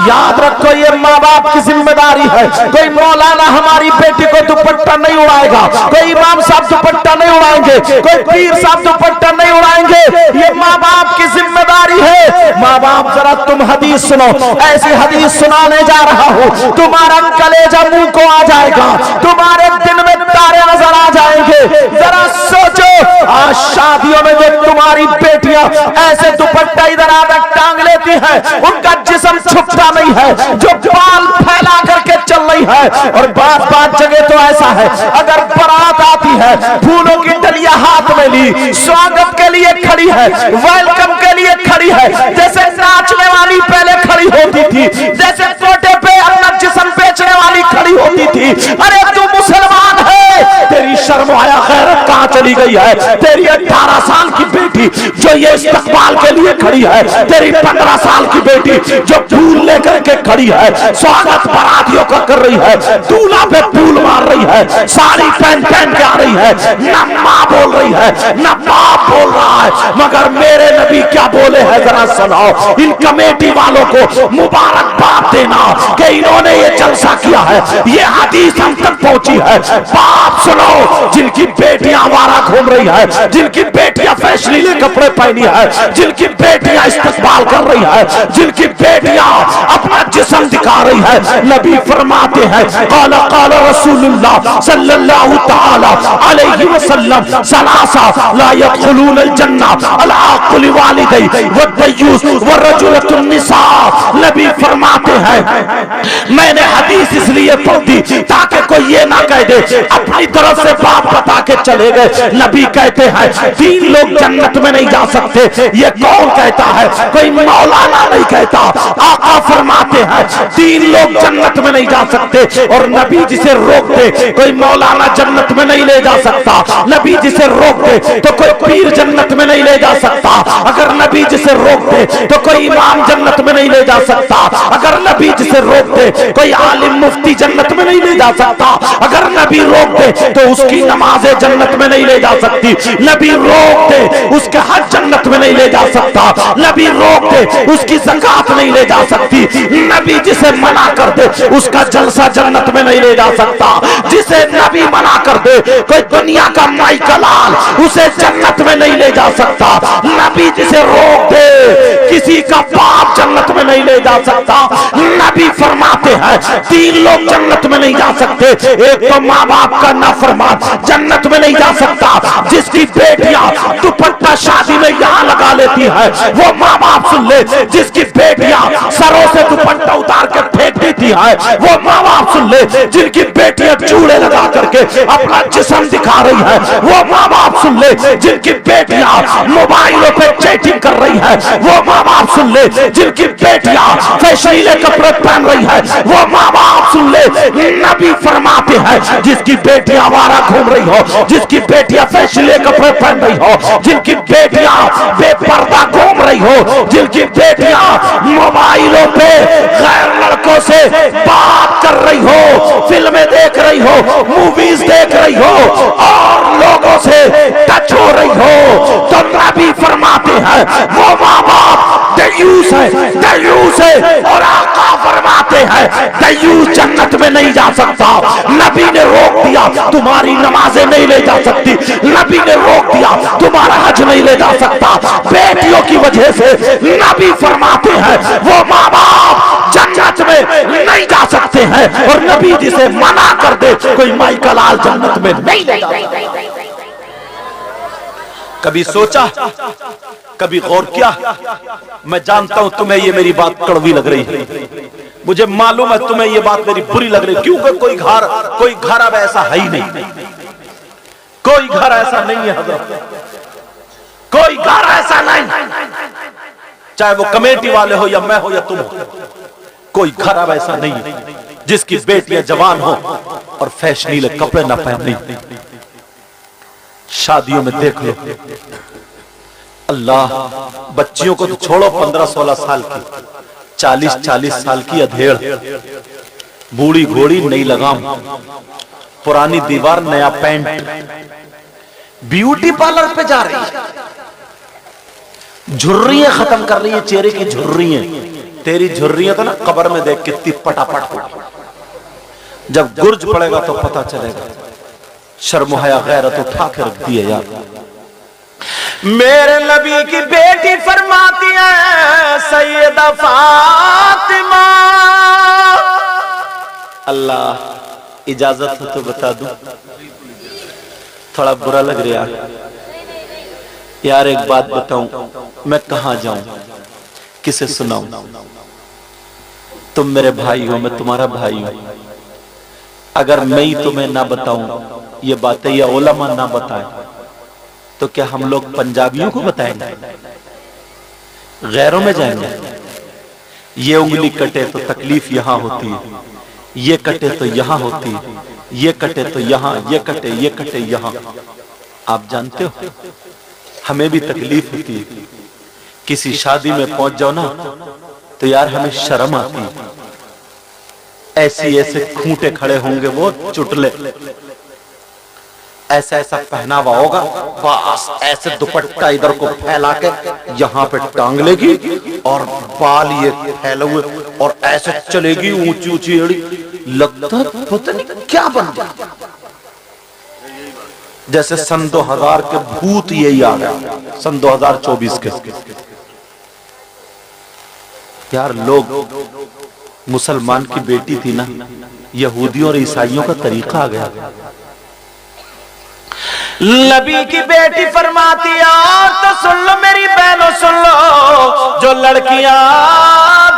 याद रखो ये माँ बाप की जिम्मेदारी है। कोई मौलाना हमारी बेटी को दुपट्टा नहीं उड़ाएगा, कोई इमाम साहब दुपट्टा नहीं उड़ाएंगे, कोई पीर साहब दुपट्टा नहीं उड़ाएंगे, ये माँ बाप की जिम्मेदारी है। माँ बाप जरा तुम हदीस सुनो, ऐसी हदीस सुनाने जा रहा हूँ, तुम्हारा कलेजा मुंह को आ जाएगा, तुम्हारे दिन में तारे नजर आ जाएंगे। जरा सोचो, आज शादियों में जो तुम्हारी बेटियां ऐसे दुपट्टा इधर आधा टांग लेती है, उनका जिस्म छुपता नहीं है, जो बाल फैला करके चल रही है। और बात जगह तो ऐसा है, अगर बारात आती है, फूलों की डलिया हाथ में ली, स्वागत के लिए खड़ी है, वेलकम के लिए खड़ी है, जैसे नाचने वाली पहले खड़ी होती थी, जैसे कोटे पे अपना जिस्म बेचने वाली खड़ी होती थी। अरे तू मुसलमान है, तेरी शर्म आया गैरत कहां चली गई है? तेरी 18 साल की बेटी जो ये इस्तकबाल के लिए खड़ी है, तेरी 15 साल की बेटी जो फूल लेकर के खड़ी है, स्वागत बारातियों का कर रही है, दूल्हा पे फूल मार रही है, साड़ी पहन के आ रही है, न माँ बोल रही है न बाप बोल रहा है, मगर मेरे नबी क्या बोले हैं जरा सुनाओ। इन कमेटी वालों को मुबारकबाद देना कि इन्होंने ये जलसा किया है, ये हदीस हम तक पहुंची है। बाप सुनो, जिनकी बेटियां आवारा घूम रही है, जिनकी बेटियां फैशनीले कपड़े पहनी है, जिनकी बेटियां इस्तकबाल कर रही है, जिनकी बेटियां अपना जिस्म दिखा रही है, नबी फरमाते हैं क़ाल क़ाल रसूलुल्लाह सल्लल्लाहु तआला अलैहि वसल्लम सलासा ला यदखुलूनल जन्नह अल आक़िल वालिदैहि वद्दयूस वरजुलतुन निसा। नबी फरमाते हैं, मैंने हदीस इसलिए पढ़ दी ताकि कोई ये ना कह दे अपनी तरफ से बाप बता के चले गए। नबी कहते हैं 3 लोग जन्नत में नहीं जा सकते। ये कौन कहता है? कोई मौलाना नहीं कहता। आका फरमाते हैं 3 लोग जन्नत में नहीं जा सकते, और नबी जिसे रोक दे कोई मौलाना जन्नत में नहीं ले जा सकता, नबी जिसे रोक दे तो कोई पीर जन्नत में नहीं ले जा सकता, अगर नबी जिसे रोक दे तो कोई इमाम जन्नत में नहीं ले जा सकता, अगर नबी जिसे रोक दे कोई आलिम मुफ्ती जन्नत में नहीं ले जा सकता, अगर नबी रोक दे तो उसकी नमाजें जन्नत में नहीं ले जा सकती, नबी रोक दे उसके हज जन्नत में नहीं ले जा सकता, नबी रोक दे उसकी ज़कात नहीं ले जा सकती, नबी जिसे मना कर दे उसका जलसा जन्नत में नहीं ले जा सकता, जिसे नबी मना कर दे कोई दुनिया का माइकलाल उसे जन्नत में नहीं ले जा सकता, नबी जिसे रोक दे किसी का बाप जन्नत में नहीं ले जा सकता। नबी फरमाते हैं 3 लोग जन्नत में नहीं जा सकते। एक तो माँ बाप का नाफरमान जन्नत में नहीं जा सकता, जिसकी बेटियां दुपट्टा शादी में यहाँ लगा लेती है वो माँ बाप सुन ले, जिसकी बेटियां सरों से दुपट्टा उतार के फेंक देती है वो माँ बाप सुन ले, जिनकी बेटियां चूड़े लगा करके अपना जिस्म दिखा रही है वो माँ बाप सुन ले, जिनकी बेटियां मोबाइलों पे चैटिंग कर रही है वो माँ बाप सुन ले, जिनकी बेटियां फैशनीले कपड़े पहन रही है वो माँ बाप सुन ले। नबी फरमाते हैं जिसकी बेटियां आवारा घूम रही हो, जिसकी बेटियां फैशनीले कपड़े पहन रही हो, जिनकी बेटियां बेपर्दा घूम रही हो, जिनकी बेटियां मोबाइलों पे गैर लड़कों से बात कर रही हो, फिल्में देख रही हो, मूवीज देख रही हो और लोगों से टच हो रही हो, तो नबी फरमाते हैं वो माँ बाप दयूस है और आका फरमाते हैं दयूस जन्नत में नहीं जा सकता। नबी ने रोक दिया तुम्हारी नमाजें नहीं ले जा सकती, नबी ने रोक दिया तुम्हारा हज नहीं ले जा सकता, बेटियों की वजह से नबी फरमाते हैं वो माँ बाप जन्नत में नहीं जा सकते हैं, और नबी जिसे मना कर दे कोई माई का लाल जन्नत में नहीं ले जा सकता। कभी सोचा, कभी गौर किया? मैं जानता हूं तुम्हें ये मेरी बात कड़वी लग रही है, मुझे मालूम है तुम्हें ये बात मेरी बुरी लग रही है, क्योंकि कोई घर अब ऐसा है ही नहीं, कोई घर ऐसा नहीं है हज़रत, कोई घर ऐसा नहीं, चाहे वो कमेटी वाले हो या मैं हो या तुम हो, कोई घर अब ऐसा नहीं है जिसकी बेटियां जवान हो और फैशनीले कपड़े न पहन रही। शादियों में देख लो, अल्लाह, बच्चियों को तो छोड़ो 15-16 साल की, 40-40 साल की अधेड़, बूढ़ी घोड़ी नई लगाम, पुरानी दीवार नया पैंट, ब्यूटी पार्लर पे जा रही है, झुर्रियां खत्म कर रही है, चेहरे की झुर्रियां। तेरी झुर्रियां तो ना कब्र में देख कितनी पटापट, जब गुर्ज पड़ेगा तो पता चलेगा। शर्म हया गैरत उठा के रख दी है यार। मेरे नबी की बेटी फरमाती है सैयदा फातिमा, अल्लाह इजाजत हो तो बता दूं, थोड़ा बुरा लग रहा यार। एक बात बताऊं, मैं कहां जाऊं, किसे सुनाऊं? तुम मेरे भाई हो, मैं तुम्हारा भाई हूं। अगर मैं ही तुम्हें ना बताऊं ये बातें, या उलमा ना बताएं, तो क्या हम लोग पंजाबियों को बताएंगे? गैरों में जाएंगे? ये उंगली कटे तो तकलीफ यहां होती है, ये कटे तो यहां होती है, ये कटे तो यहां, ये कटे यहां। आप जानते हो हमें भी तकलीफ होती है। किसी शादी में पहुंच जाओ ना तो यार हमें शर्म आती है। ऐसे खूंटे खड़े होंगे वो चुटले, ऐसा ऐसा पहनावा होगा, बस ऐसे दुपट्टा इधर को फैला के यहाँ पे टांग लेगी और बाल ये फैले हुए और ऐसे चलेगी ऊंची ऊंची एड़ी, लगता पता नहीं क्या बन गया। जैसे सन 2000 के भूत यही आ गया, सन 2024 के। यार लोग, मुसलमान की बेटी थी ना, यहूदियों और ईसाइयों का तरीका आ गया। नबी की बेटी फरमाती है, तो सुन लो मेरी बहनों, सुन लो, जो लड़कियां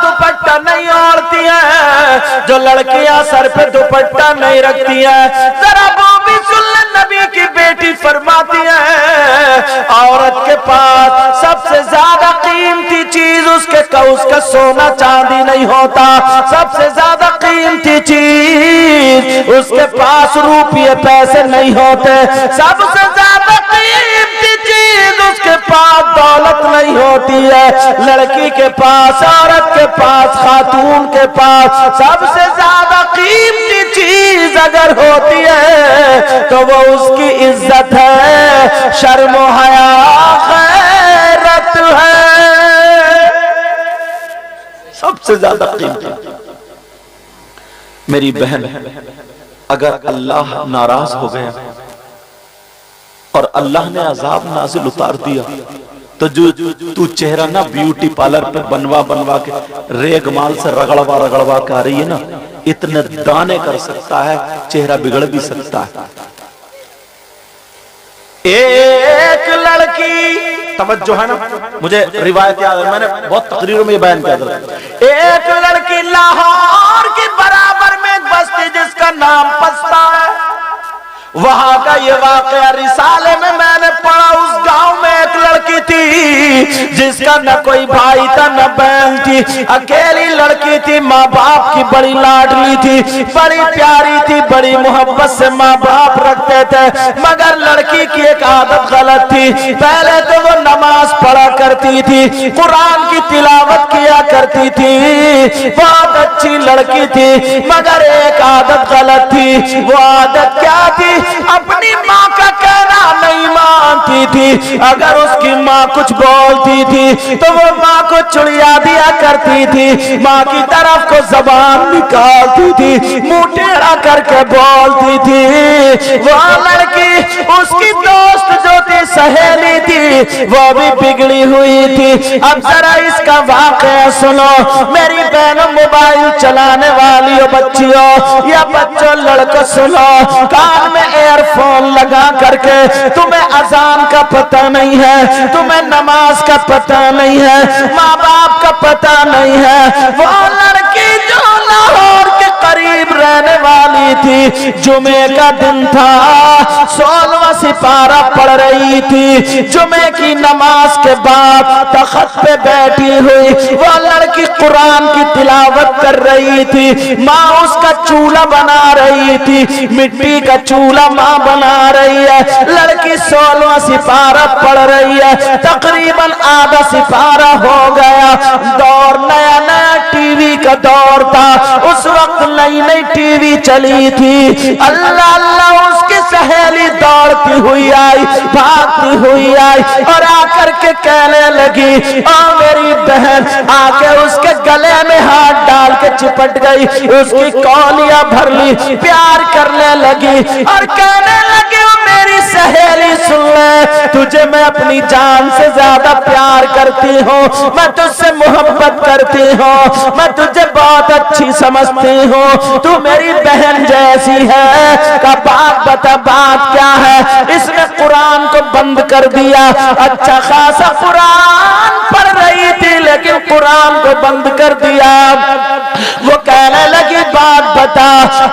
दुपट्टा नहीं ओढ़ती हैं, जो लड़कियां सर पे दुपट्टा नहीं रखती हैं, जरा वो भी सुन ले। नबी की बेटी फरमाती है, औरत के पास सबसे ज्यादा कीमती चीज उसका सोना चांदी नहीं होता, सबसे ज्यादा कीमती चीज उसके पास रुपये पैसे नहीं होते, सबसे ज्यादा कीमती चीज उसके पास दौलत नहीं होती है। लड़की के पास, औरत के पास, खातून के पास सबसे ज्यादा कीमती चीज अगर होती है तो वो उसकी इज्जत है, शर्म हया गैरत है, सबसे ज्यादा कीमती। मेरी बहन, अगर अल्लाह नाराज हो गया और अल्लाह ने अजाब नाजिल उतार दिया, तो जो तू चेहरा ना ब्यूटी पार्लर पे बनवा के रेगमाल से रगड़वा के आ रही है ना, इतने दाने कर सकता है, चेहरा बिगड़ भी सकता है। एक लड़की, तवज्जो है ना, मुझे रिवायत याद है, मैंने बहुत तकरीरों में बयान किया था। एक लड़की लाहौर के बराबर में एक बस्ती जिसका नाम पस्ता है, वहां का ये वाकया रिसाले में मैंने पढ़ा। उस गांव में एक लड़की थी जिसका न कोई भाई था न बहन थी, अकेली लड़की थी, माँ बाप की बड़ी लाडली थी, बड़ी प्यारी थी, बड़ी मोहब्बत से माँ बाप रखते थे। मगर लड़की की एक आदत गलत थी। पहले तो वो नमाज पढ़ा करती थी, कुरान की तिलावत किया करती थी, बहुत अच्छी लड़की थी, मगर एक आदत गलत थी। वो आदत क्या थी? अपनी माँ का कहना नहीं मानती थी। अगर उसकी माँ कुछ बोलती थी तो वो माँ को चुड़िया दिया करती थी, माँ की तरफ को जबान निकालती थी, मुंह टेढ़ा करके बोलती थी। वो लड़की, उसकी दोस्त जो थी, सहेली थी, वो भी बिगड़ी हुई थी। अब जरा इसका वाकया सुनो मेरी बहनों, मोबाइल चलाने वाली हो बच्चियों या बच्चों, लड़कों सुनो, कान में एयरफोन लगा करके तुम्हें अजान का पता नहीं है, तुम्हें नमाज का पता नहीं है, माँ बाप का पता नहीं है। वो लड़की जो लाहौर के करीब रहने वाली थी। जुमे का दिन था, 16वां सिपारा पढ़ रही थी। जुमे की नमाज के बाद तख्त पे बैठी हुई वो लड़की कुरान की तिलावत कर रही थी। माँ उसका चूल्हा बना रही थी, मिट्टी का चूल्हा माँ बना रही है। लड़की 16वां सिपारा पढ़ रही है। तकरीबन आधा सिपारा हो गया। दौर नया नया टीवी का दौर था। उस वक्त नई नई टीवी चली थी। अल्लाह अल्लाह उसकी सहेली दौड़ती हुई आई, भागती हुई आई और आकर के कहने लगी, ओ मेरी बहन। आके उसके गले में हाथ डाल के चिपट गई, उसकी कौलियां भर ली, प्यार करने लगी और कहने लगी, मेरी सहेली सुन ले, तुझे मैं अपनी जान से ज्यादा प्यार करती हूँ, मैं तुझसे मोहब्बत करती हूँ, मैं तुझे बहुत अच्छी समझती हूँ, तू मेरी बहन जैसी है। का बात बता, बात क्या है? इसने कुरान को बंद कर दिया। अच्छा खासा कुरान पढ़ रही थी लेकिन कुरान को बंद कर दिया। वो कहने लगी, बात बता।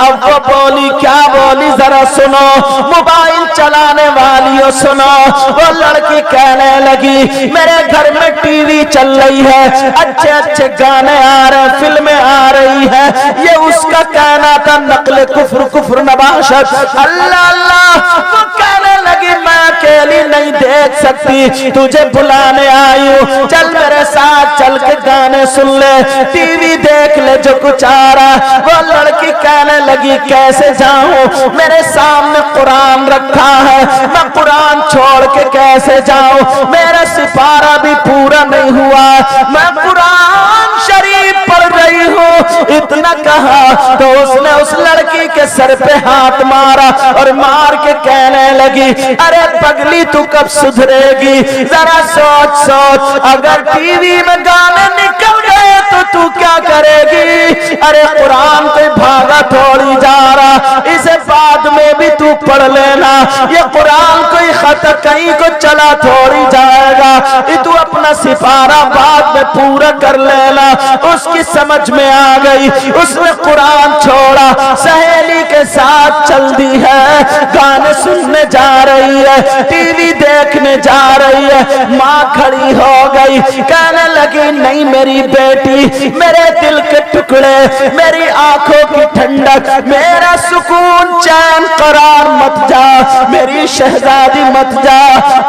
अब वो बोली, क्या बोली जरा सुनो, मोबाइल चलाने वालियों सुनो। वो लड़की कहने लगी, मेरे घर में टीवी चल रही है, अच्छे अच्छे गाने आ रहे हैं, फिल्में आ रही है। ये उसका कहना था, नकल कुफ्र कुफ्र नबाशत। अल्लाह अल्लाह। वो कहने लगी, मैं अकेली नहीं देख सकती, तुझे बुलाने आई हूँ, चल मेरे साथ चल के गाने सुन ले, टीवी देख ले जो कुछ आ रहा। वो लड़की कहने लगी, कैसे जाऊं, मेरे सामने कुरान रखा है, मैं कुरान छोड़ के कैसे जाऊं, मेरा सिपारा भी पूरा नहीं हुआ, मैं कुरान शरीफ पढ़ रही हूँ। इतना कहा तो उसने उस लड़की के सर पे हाथ मारा और मार के कहने लगी, अरे पगली तू कब सुधरेगी, जरा सोच सोच, अगर टीवी में गाने निकल गए तो तू क्या करेगी? अरे कुरान कोई भागा थोड़ी जा रहा, इसे बाद में भी तू पढ़ लेना, ये कुरान कोई खत कहीं को चला थोड़ी जाएगा, ये तू अपना सिपारा बाद में पूरा कर लेना। उसकी समझ में आ गई, उसने कुरान छोड़ा, सहेली के साथ चल दी है, गाने सुनने जा रही है, टीवी देखने जा रही है। माँ खड़ी हो गई, कहने लगी, नहीं मेरी बेटी, मेरे दिल के टुकड़े, मेरी आंखों की ठंडक, मेरा सुकून चैन करार मत जा, मेरी शहजादी मत जा,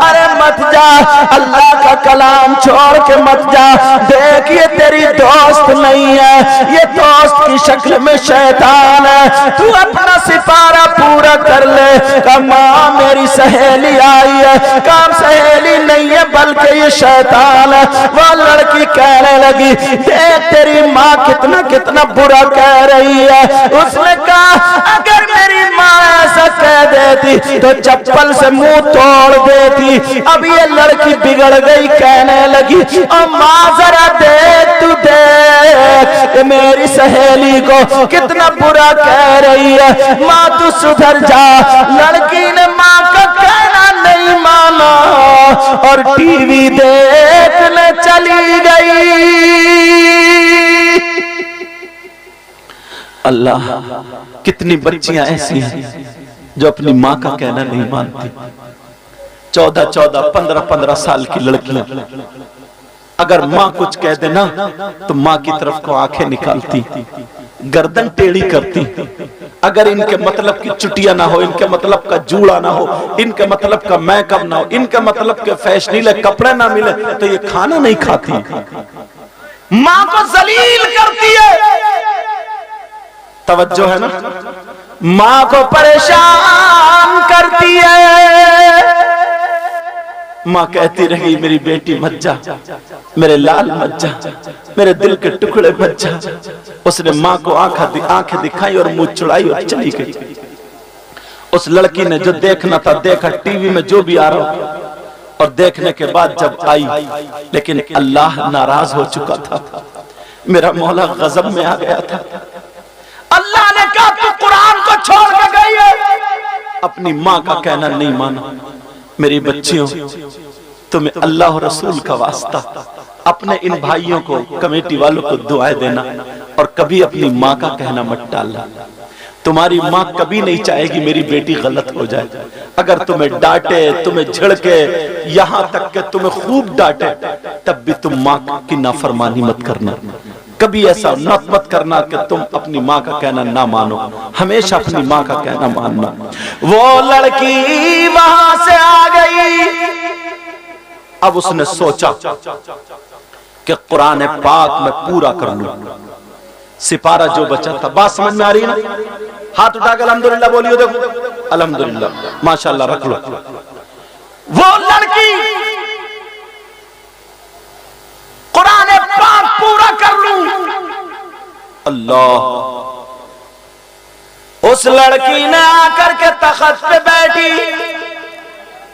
अरे मत जा, अल्लाह का कलाम छोड़ के मत जा। देखिए तेरी दोस्त नहीं है, ये दोस्त की शक्ल में शैतान है, तू अपना सिपारा पूरा कर ले। का माँ मेरी सहेली आई है, काम सहेली नहीं है बल्कि ये शैतान है। वो लड़की कहने लगी, देख तेरी माँ कितना कितना बुरा कह रही है। उसने कहा, अगर मेरी माँ ऐसा कह देती तो चप्पल से मुंह तोड़ देती। अब ये लड़की बिगड़ गई, कहने लगी, और माँ जरा देख, तू देख मेरी सहेली को कितना बुरा कह रही है, माँ तू सुधर जा। लड़की ने माँ का कहना नहीं माना और टीवी देखने चली गई। अल्लाह, कितनी बच्चियां ऐसी हैं जो अपनी माँ का कहना नहीं मानती। 14-14, 15-15 साल की लड़कियां अगर माँ कुछ कह देना तो माँ की तरफ को आंखें निकालती, गर्दन टेढ़ी करती। अगर इनके मतलब की चुटिया ना हो, इनके मतलब का जूड़ा ना हो, इनके मतलब का मेकअप ना हो, इनके मतलब के फैशनीले कपड़े ना मिले तो ये खाना नहीं खाती। माँ को जलील करती है। तवज्जो है ना? माँ को परेशान करती है। माँ कहती रही, मेरी बेटी मत जा, मेरे लाल मत जा, मेरे दिल के टुकड़े मत जा। उसने माँ को आंखें दिखाई और मुंह चुड़ाई और चली गई। उस लड़की ने जो देखना था देखा, टीवी में जो भी आ रहा, और देखने के बाद जब आई, लेकिन अल्लाह नाराज हो चुका था, मेरा मौला गजब में आ गया था। अल्लाह ने कहा, तू कुरान को छोड़ के गई है, अपनी माँ का कहना नहीं माना। मेरी बच्चियों, तुम्हें अल्लाह और रसूल का वास्ता, अपने इन भाइयों को, कमेटी वालों को दुआएं देना और कभी अपनी माँ का कहना मत टालना। तुम्हारी माँ कभी नहीं चाहेगी मेरी बेटी गलत हो जाए। अगर तुम्हें डांटे, तुम्हें झिड़के, यहां तक कि तुम्हें खूब डांटे, तब भी तुम माँ की नाफरमानी मत करना। कभी ऐसा मत करना कि तुम अपनी माँ का कहना ना मानो, हमेशा अपनी माँ का कहना मानना। वो लड़की वहां से आ गई। अब उसने सोचा कि कुरान पाक में पूरा कर लूं। सिपारा जो बचा था, बात समझ में आ रही है ना? हाथ उठा के अल्हम्दुलिल्लाह बोलियो। देखो अल्हम्दुलिल्लाह, माशाअल्लाह, रख लो। वो लड़की कुरान पाक पूरा कर लूं। अल्लाह, उस लड़की ने आकर के तख्त पे बैठी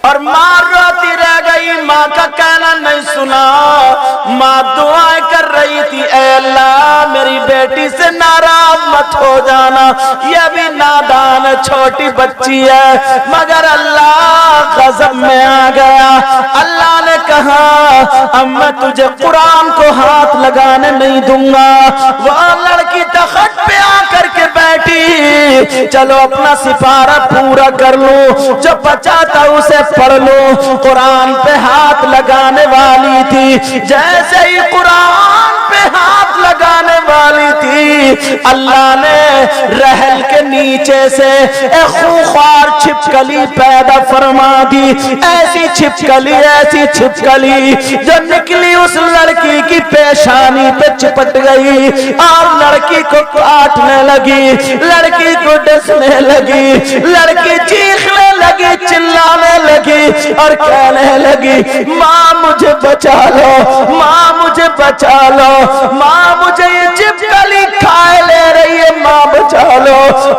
और मां रोती रह गई। मां का कहना नहीं सुना। मां दुआएं कर रही थी, ऐ अल्लाह मेरी बेटी से नाराज मत हो जाना, ये भी नादान छोटी बच्ची है। मगर अल्लाह गज़ब में आ गया। अल्लाह ने कहा अब मैं तुझे कुरान को हाथ लगाने नहीं दूंगा। वह लड़की तख्त पे आकर के बैठी, चलो अपना सिपारा पूरा कर लो, जो बचा था उसे पढ़ लो। कुरान पे हाथ लगाने वाली थी। जैसे ही कुरान पे हाथ लगाने वाली थी, अल्लाह ने रहल के नीचे से एक खूंखार छिपकली पैदा फरमा दी। ऐसी छिपकली जो निकली उस लड़की की पेशानी पे चिपट गई और लड़की को काटने लगी, लड़की को डसने लगी, लड़की चीखने लगी, चिल्लाने लगी और कहने लगी माँ मुझे बचा लो, माँ मुझे बचा लो, माँ मुझे ये छिपकली खाए ले रही है, माँ बचा लो।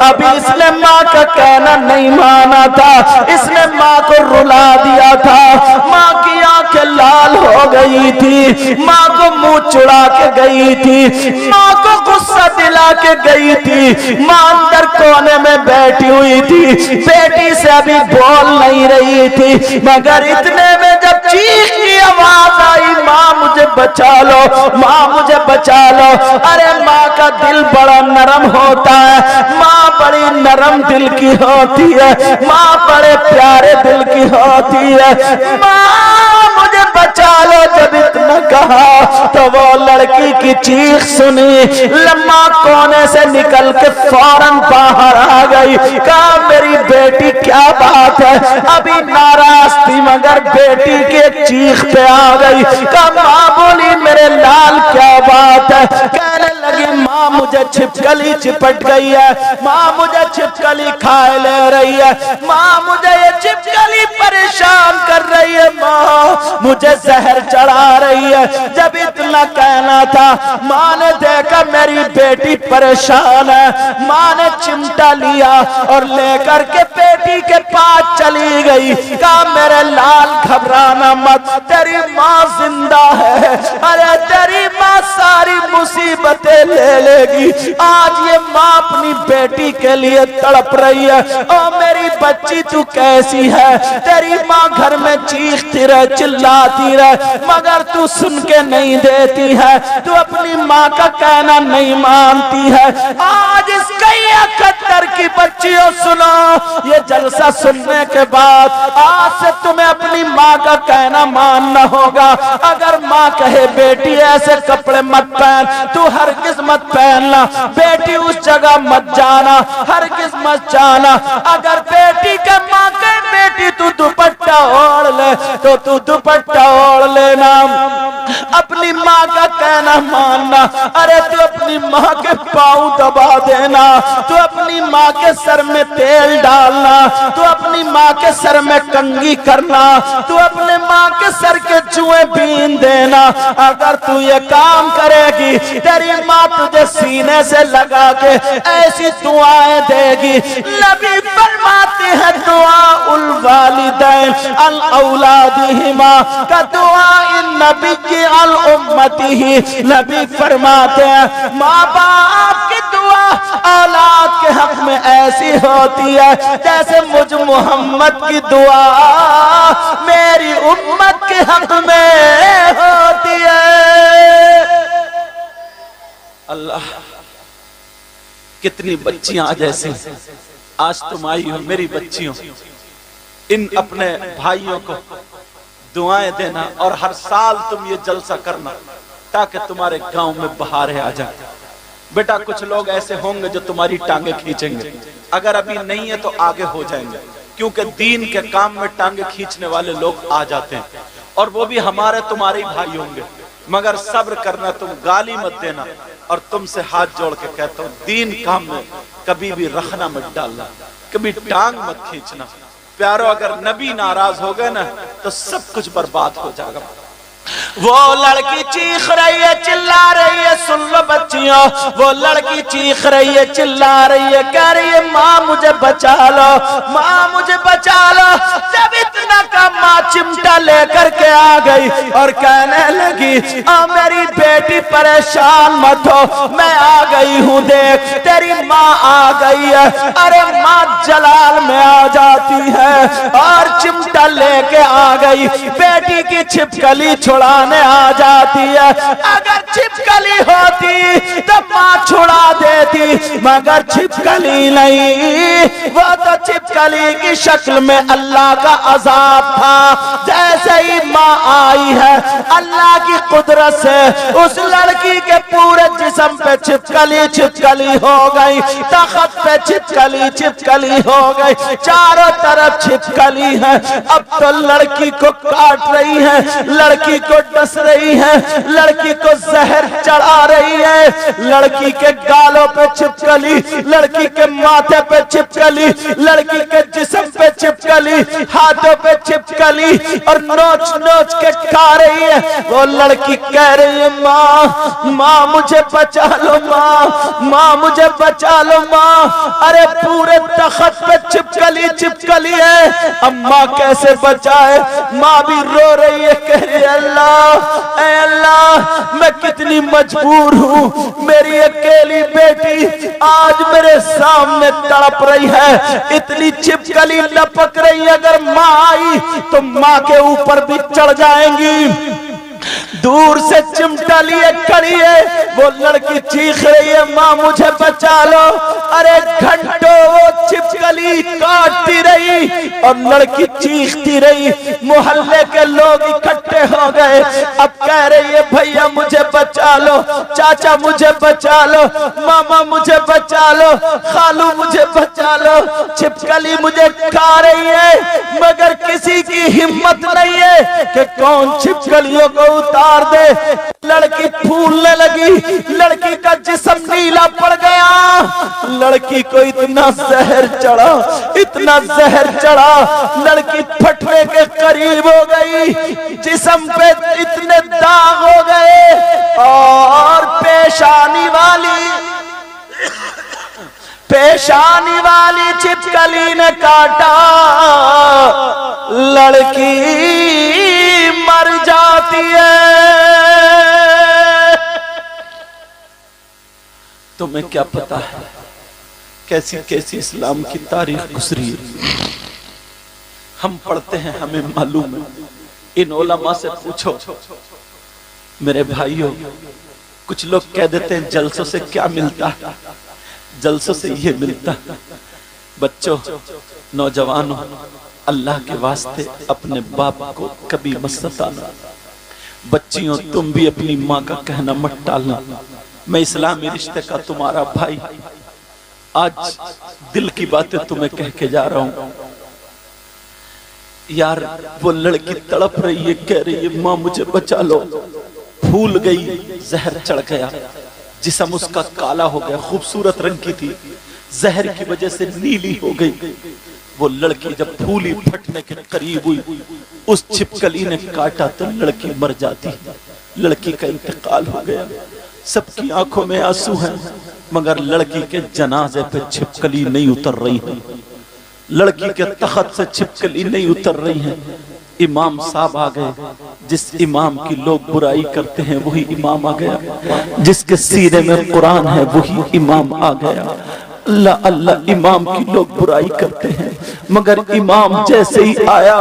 अभी इसने माँ का कहना नहीं माना था, इसने माँ को रुला दिया था। माँ की आंखें लाल हो गई थी, माँ को मुंह चुड़ा के गई थी, माँ को गुस्सा दिला के गई थी। माँ अंदर कोने में बैठी हुई थी, बेटी से अभी बोल नहीं रही थी। मगर इतने में जब चीख की आवाज आई, माँ मुझे बचा लो, माँ मुझे बचा लो। अरे माँ का दिल बड़ा नरम होता है, माँ बड़ी नरम दिल की होती है, माँ बड़े प्यारे दिल की होती है। माँ मुझे बचा लो जब इतना कहा तो वो लड़की की चीख सुनी, लम्मा कोने से निकल के फौरन बाहर आ गई। कहा मेरी बेटी क्या बात है? अभी नाराज थी मगर बेटी के चीख पे आ गई। कहा माँ बोली मेरे लाल क्या बात है? कहने लगी माँ मुझे छिपकली चिपट गई है, माँ मुझे छिपकली खाए ले रही है, माँ मुझे ये छिपकली परेशान कर रही है, माँ मुझे जहर चढ़ा रही है। जब इतना कहना था, माँ ने देखा मेरी बेटी परेशान है। माँ ने चिमटा लिया और लेकर के बेटी के पास चली गई। कहा मेरे लाल घबराना मत, तेरी माँ जिंदा है। अरे तेरी माँ सारी मुसीबतें ले लेगी। आज ये माँ अपनी बेटी के लिए तड़प रही है। ओ मेरी बच्ची तू कैसी है? तेरी माँ घर में चीखती रहे, चिल्लाती रहे, मगर तू सुन के नहीं देती है, तू अपनी माँ का कहना नहीं मानती है। आज इस कैया खत्तर की बच्चियों सुनो, ये जलसा सुनने के बाद आज से तुम्हें अपनी माँ का कहना मानना होगा। अगर माँ कहे बेटी ऐसे कपड़े मत पहन, तू हरगिज मत पहनना, बेटी उस जगह मत जाना, हरगिज मत जाना। अगर बेटी के माँ कहे बेटी तू दुपट्टा ओढ़ ले, तो तू दुपट्टा ओढ़ लेना, अपनी माँ का कहना मानना। अरे तू अपनी माँ के पाँव दबा देना, तू अपनी माँ के सर में तेल डालना, तू अपनी माँ के सर में कंघी करना, तू अपने माँ के सर के जुए बीन देना। अगर तू ये काम करेगी, तेरी माँ तुझे सीने से लगा के ऐसी दुआएं देगी। नबी फरमाते हैं दुआ उल वालिदैन अल औलादिहिमा का दुआ इन नबी की अल उम्मती ही। नबी फरमाते हैं माँ बाप की दुआ औलाद के हक में ऐसी होती है जैसे मुझ मोहम्मद की दुआ मेरी उम्मत के हक में होती है। अल्लाह कितनी बच्चियां आज ऐसी, आज तुम आई हो मेरी बच्चियों, इन अपने भाइयों को दुआएं देना और हर साल तुम ये जलसा करना ताकि तुम्हारे गांव में बहारें आ जाए। बेटा कुछ लोग ऐसे होंगे जो तुम्हारी टांगे खींचेंगे, अगर अभी नहीं है तो आगे हो जाएंगे, क्योंकि दीन के काम में टांगे खींचने वाले लोग आ जाते हैं, और वो भी हमारे तुम्हारे भाई होंगे। मगर सब्र करना, तुम गाली मत देना, और तुमसे हाथ जोड़ के कहता हूँ दीन काम में कभी भी रखना मत डालना, कभी टांग मत खींचना। प्यारो, अगर नबी नाराज हो गए ना तो सब कुछ बर्बाद हो जाएगा। वो लड़की चीख रही है, चिल्ला रही है, सुन लो बच्चियों, वो लड़की चीख रही है, चिल्ला रही है, कह रही है माँ मुझे बचा लो, माँ मुझे बचा लो। जब इतना का माँ चिमटा लेकर के आ गई और कहने लगी मेरी बेटी परेशान मत हो, मैं आ गई हूँ, देख तेरी माँ आ गई है। अरे माँ जलाल में आ जाती है और चिमटा लेके आ गई, बेटी की छिपकली छुड़ाने आ जाती है। अगर छिपकली होती तो माँ छुड़ा देती, मगर छिपकली नहीं, वो तो छिपकली की शक्ल में अल्लाह का अजाब था। जैसे ही माँ आई है, अल्लाह की कुदरत से उस लड़की के पूरे जिस्म पे छिपकली छिपकली हो गई, तख्त पे छिपकली छिपकली हो गई, चारों तरफ छिपकली है। अब तो लड़की को काट रही है, लड़की को डस रही है, लड़की को जहर चढ़ा रही है, लड़की के गालों पे छिपकली, लड़की के माथे पे छिपकली, लड़की के जिस्म पे छिपकली, हाथों पे छिपकली, और नोच नोच के खा रही है। वो लड़की कह रही है माँ, माँ मुझे बचा लो, माँ, माँ मुझे बचा लो माँ। अरे पूरे तख्त पे छिपकली छिपकली है, अब माँ कैसे बचाए? माँ भी रो रही है, कह रही है अल्लाह, ऐ अल्लाह मैं कितनी मजबूर हूँ, मेरी अकेली बेटी आज मेरे सामने तड़प रही है, इतनी छिपकली लपक रही है, अगर माँ आई तो माँ के ऊपर भी चढ़ जाएंगी। दूर से चिमटा लिए खड़ी है, वो लड़की चीख रही है माँ मुझे बचा लो। अरे घंटों वो छिपकली काटती रही और लड़की चीखती रही, मोहल्ले के लोग इकट्ठे हो गए। अब कह रही है भैया मुझे बचा लो, चाचा मुझे बचा लो, मामा मुझे बचा लो, खालू मुझे बचा लो, छिपकली मुझे खा रही है। मगर किसी की हिम्मत नहीं है कि कौन छिपकलियों को उतार दे। लड़की फूलने लगी, लड़की का जिस्म नीला पड़ गया, लड़की को इतना जहर चढ़ा, इतना जहर चढ़ा, लड़की फटने के करीब हो गई, जिस्म पे इतने दाग हो गए, और पेशानी वाली छिपकली ने काटा, लड़की मर जाती है। तुम्हें क्या पता है कैसी कैसी इस्लाम की तारीख गुजरी है। हम पढ़ते हैं, हमें मालूम है। इन उलमा से पूछो मेरे भाइयों, कुछ लोग कह देते हैं जलसों से क्या मिलता है, जलसों से ये मिलता। बच्चों, नौजवानों, अल्लाह के वास्ते अपने बाप को कभी मत सताना। बच्चियों, तुम भी अपनी माँ का कहना मत टालना। मैं इस्लामी रिश्ते का तुम्हारा भाई आज दिल की बातें तुम्हें कह के जा रहा हूं। यार वो लड़की तड़प रही है, कह रही है माँ मुझे बचा लो, फूल गई, जहर चढ़ गया, जिस्म उसका काला हो गया, खूबसूरत रंग की थी, जहर की वजह से नीली हो गई। वो लड़की जब फूली फटने के करीब हुई, उस छिपकली ने काटा तो लड़की मर जाती, लड़की का इंतकाल हो गया। सबकी आंखों में आंसू हैं, मगर लड़की के जनाजे पे छिपकली नहीं उतर रही है, लड़की के तख्त से छिपकली नहीं उतर रही है। इमाम साहब आ गए, जिस इमाम की लोग बुराई करते हैं वही इमाम आ गया, जिसके सीने में कुरान है वही इमाम आ गया। अल्लाह अल्लाह इमाम की लोग बुराई करते हैं, मगर इमाम जैसे ही आया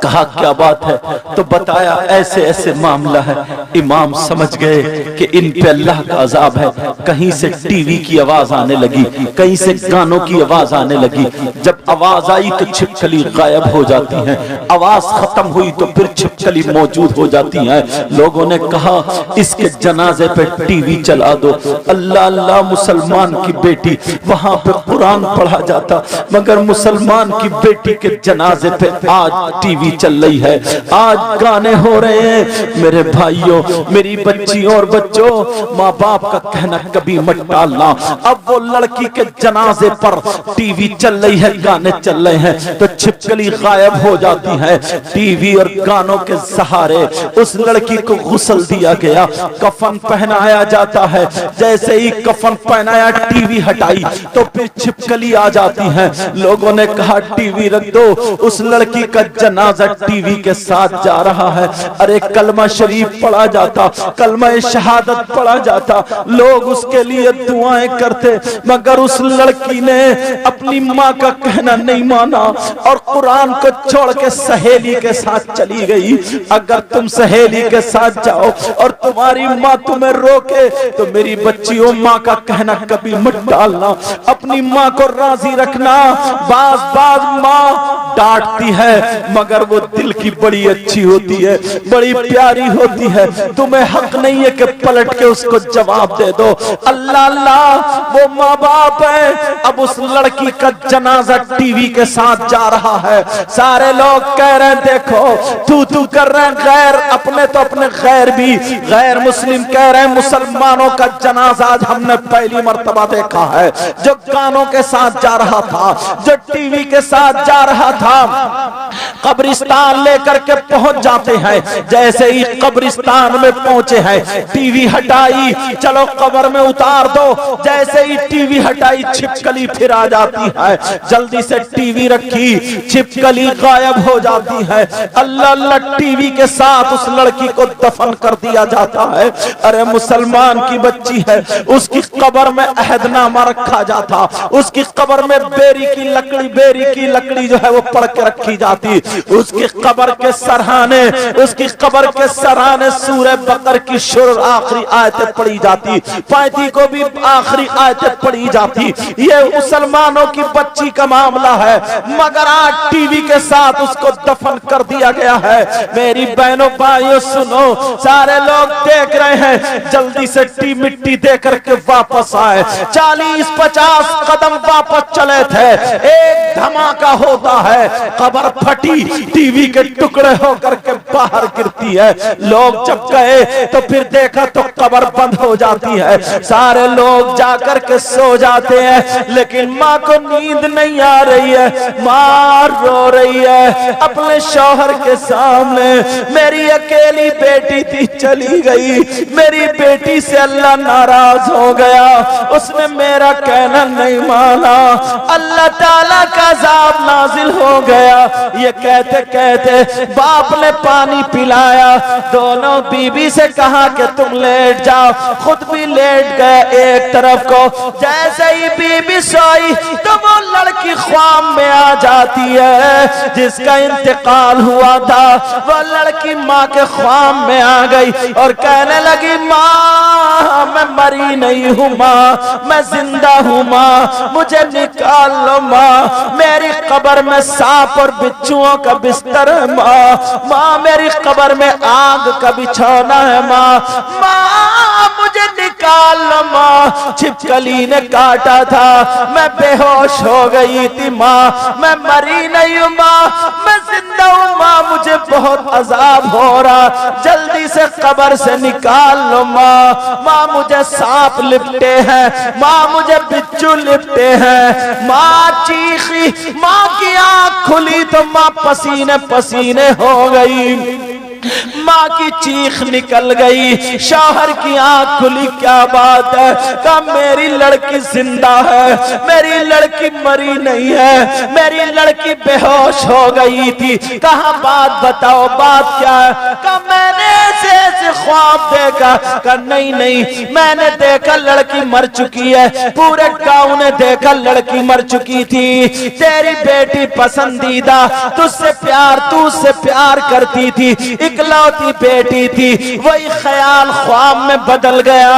कहा क्या बात है, तो बताया ऐसे ऐसे मामला है। इमाम समझ गए कि इन पे अल्लाह का अजाब है। कहीं से टीवी की आवाज आने लगी, कहीं से गानों की आवाज आने लगी। जब आवाज आई तो छिपकली गायब हो जाती है, आवाज खत्म हुई तो फिर छिपकली मौजूद हो जाती है। लोगों ने कहा इसके जनाजे पे टीवी चला दो। अल्लाह अल्लाह, मुसलमान की बेटी, वहां पे कुरान पढ़ा जाता, मगर मुसलमान की बेटी के जनाजे पे आज टीवी चल रही है, आज गाने हो रहे हैं। मेरे भाइयों, मेरी बच्चियों और बच्चों, माँ बाप का कहना कभी मत टालना। अब वो लड़की के जनाजे पर टीवी चल रही है, गाने चल रहे हैं, तो छिपकली गायब हो जाती है। टीवी और गानों के सहारे उस लड़की को गुस्ल दिया गया, कफन पहनाया जाता है। जैसे ही कफन पहनाया, टीवी हटाई तो फिर छिपकली आ जाती है। लोगों ने कहा टीवी रख दो, उस लड़की का जनाजा टीवी के साथ जा रहा है। अरे कलमा शरीफ पढ़ा जाता, कलमा शहादत पढ़ा जाता, लोग उसके लिए दुआएं करते, मगर उस लड़की ने अपनी माँ का कहना नहीं माना और कुरान को छोड़ के सहेली के साथ चली गई। अगर तुम सहेली के साथ जाओ और तुम्हारी माँ तुम्हें रोके तो मेरी बच्चियों, माँ का कहना कभी मत डालना, अपनी माँ को राजी रखना। बाज बाज माँ डांटती है, मगर वो दिल की बड़ी अच्छी होती है, बड़ी प्यारी होती है। तुम्हें हक नहीं है कि पलट के उसको जवाब दे दो। अल्लाह अल्लाह, वो माँ बाप है। अब उस लड़की का जनाजा टीवी के साथ जा रहा है, सारे लोग कह रहे हैं देखो तू कर रहे हैं, गैर अपने तो अपने गैर भी, गैर मुस्लिम कह रहे हैं मुसलमानों का जनाजा आज हमने पहली मर्तबा देखा है, जो गानों के साथ जा रहा था, जो टीवी के साथ जा रहा था। कब्रिस्तान लेकर के पहुंच जाते हैं, जैसे ही कब्रिस्तान में पहुंचे हैं, टीवी हटाई, चलो कब्र में उतार दो। जैसे ही टीवी हटाई, छिपकली फिर आ जाती है। जल्दी से टीवी रखी, छिपकली गायब हो जाती है। अल्लाह अल्लाह, टीवी के साथ उस लड़की को दफन कर दिया जाता है। अरे मुसलमान की बच्ची है, उसकी कब्र में अहदनामा रखा जाता, उसकी कब्र में बेरी की लकड़ी जो है वो पड़ के रखी जाती। उसकी कब्र के सरहाने, उसकी कब्र के सरहाने सूरह बकर की शुरू आखिरी आयतें पढ़ी जाती, 35 को भी आखिरी आयतें पढ़ी जाती। ये मुसलमानों की बच्ची का मामला है, मगर आज टीवी के साथ उसको दफन कर दिया गया है। मेरी बहनों भाइयों सुनो, सारे लोग देख रहे हैं, जल्दी से मिट्टी दे करके वापस आए। 40-50 कदम वापस चले थे, एक धमाका होता है, कब्र फटी, टीवी के टुकड़े होकर के बाहर गिरती है। लोग जब गए तो फिर देखा तो कब्र बंद हो जाती है। सारे लोग जाकर के सो जाते हैं, लेकिन माँ को नींद नहीं आ रही है। माँ रो रही है अपने शौहर के सामने, मेरी अकेली बेटी थी चली गई, मेरी बेटी से अल्लाह नाराज हो गया, उसने मेरा कहना नहीं माना, अल्लाह ताला का अज़ाब नाजिल हो गया। ये कहते कहते बाप ने पानी पिलाया, दोनों बीबी से कहा कि तुम लेट जाओ, खुद भी लेट गए एक तरफ को। जैसे ही बीबी सोई तो वो लड़की ख्वाब में आ जाती है, जिसका इंतकाल हुआ था। वो लड़की माँ के ख्वाब में आ गई और कहने लगी, माँ मैं मरी नहीं हूँ, माँ मैं जिंदा हूँ, माँ मुझे निकाल लो, माँ मेरी कब्र में सांप और बिच्छुओं का बिस्तर है, माँ मेरी कब्र में आग का बिछौना है, माँ मुझे निकाल लो, माँ छिपकली ने काटा था, मैं बेहोश हो गई थी, माँ मैं मरी नहीं हूँ, माँ मैं जिंदा हूँ, माँ मुझे बहुत अजाब हो रहा, जल्दी से कब्र से निकाल लो, माँ मुझे सांप लिपटे हैं, माँ मुझे बिच्छू लिपटे हैं। माँ चीखी, माँ की आँख खुली तो माँ पसीने पसीने हो गई। माँ की चीख निकल गई, शौहर की आंख खुली, क्या बात है? कहा मेरी लड़की जिंदा है, मेरी लड़की मरी नहीं है, मेरी लड़की बेहोश हो गई थी। कहा बात बताओ, बात क्या है? कहा मैंने ऐसे ऐसे ख्वाब देखा। कहा नहीं नहीं, मैंने देखा लड़की मर चुकी है, पूरे गांव ने देखा लड़की मर चुकी थी। तेरी बेटी पसंदीदा, तुझसे प्यार, तू उससे प्यार करती थी, इकलौती बेटी थी, वही ख्याल ख्वाब में बदल गया।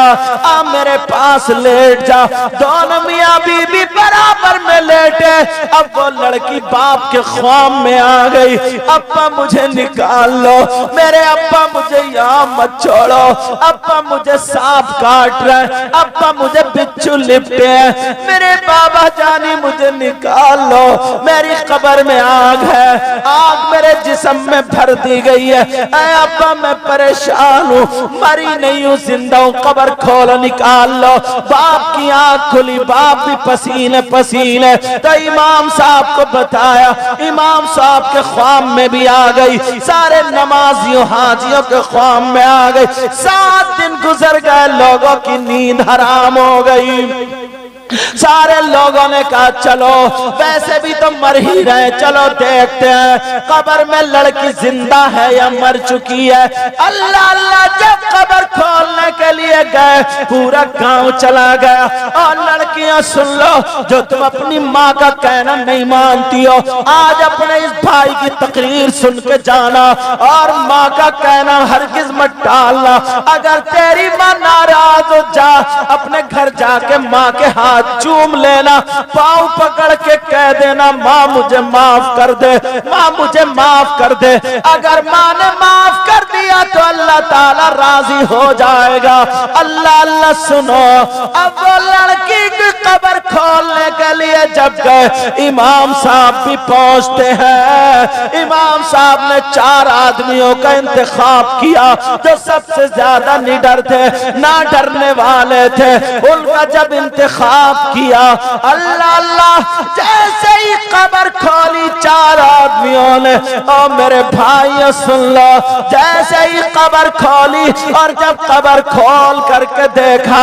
आ मेरे पास लेट जा। दोनों मियां बीबी बराबर में लेटे। अब वो लड़की बाप के ख्वाब में आ गई। अब्बा मुझे निकाल लो, मेरे अब्बा मुझे यहाँ मत छोड़ो, अब्बा मुझे सांप काट रहे, अब्बा मुझे बिच्छू लिपटे हैं, मेरे बाबा जानी मुझे निकाल लो, मेरी कब्र में आग है, आग मेरे जिस्म में भर दी गई है। ऐ अब्बा मैं परेशान हूँ, मरी नहीं हूँ, जिंदा हूँ, कब्र खोलो, निकाल लो। बाप की आंख खुली, बाप भी पसीने पसीने। तो इमाम साहब को बताया, इमाम साहब के ख्वाब में भी आ गई, सारे नमाजियों हाजियों के ख्वाब में आ गई। 7 दिन गुजर गए, लोगों की नींद हराम हो गई। सारे लोगों ने कहा चलो, वैसे भी तो मर ही रहे, चलो देखते हैं कब्र में लड़की जिंदा है या मर चुकी है। अल्लाह अल्लाह, जब कब्र खोलने के लिए गए, पूरा गांव चला गया। और लड़कियां सुन लो, जो तुम अपनी माँ का कहना नहीं मानती हो, आज अपने इस भाई की तकरीर सुन के जाना और माँ का कहना हरगिज मत टालना। अगर तेरी माँ नाराज हो, जा अपने घर जाके माँ के हाथ चूम लेना, पाँव पकड़ के कह देना माँ मुझे माफ कर दे, माँ मुझे माफ कर दे। अगर माँ ने माफ कर दिया तो अल्लाह ताला राजी हो जाएगा। अल्लाह अल्लाह सुनो, अब वो लड़की की कब्र खोलने के लिए जब गए, इमाम साहब भी पहुंचते हैं। इमाम साहब ने 4 आदमियों का इंतखाब किया जो सबसे ज्यादा निडर थे, ना डरने वाले थे। उनका जब इंतखाब किया, अल्लाह अल्लाह, जैसे ही कब्र खोली 4 आदमियों ने, ओ मेरे भाइयों सुन लो, जैसे ही कब्र खोली और जब कब्र खोल करके देखा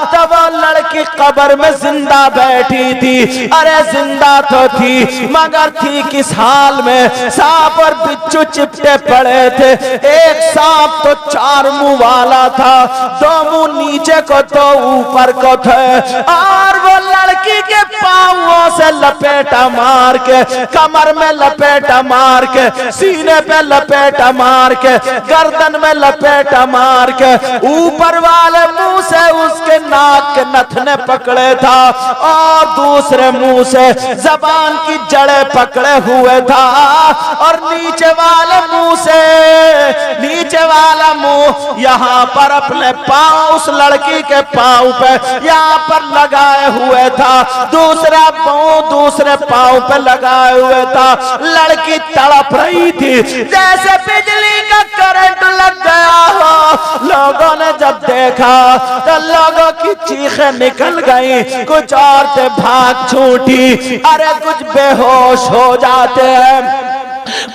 तो वो लड़की कब्र में जिंदा बैठी थी। अरे जिंदा तो थी, मगर थी किस हाल में? सांप और बिच्छू चिपटे पड़े थे। एक सांप तो 4 मुंह वाला था, 2 मुंह नीचे को, 2 ऊपर को थे। और वो लड़की के पांवों से लपेटा मार के, कमर में लपेटा मार के, सीने पे लपेटा मार के, गर्दन में लपेटा मार के, ऊपर वाले मुंह से उसके नाक के नथने पकड़े था और दूसरे मुंह से जबान की जड़ें पकड़े हुए था। और नीचे वाले मुंह से, नीचे वाला मुंह यहाँ पर अपने पांव, उस लड़की के पांव पे यहाँ पर लगाए हुए था, दूसरा मुंह दूसरे पांव पे लगाए हुए था। लड़की तड़प रही थी जैसे बिजली का करंट लग गया हो। लोगों ने जब देखा तो लोगों की चीखें निकल गई, कुछ औरतें भाग छूटी, अरे कुछ बेहोश हो जाते हैं।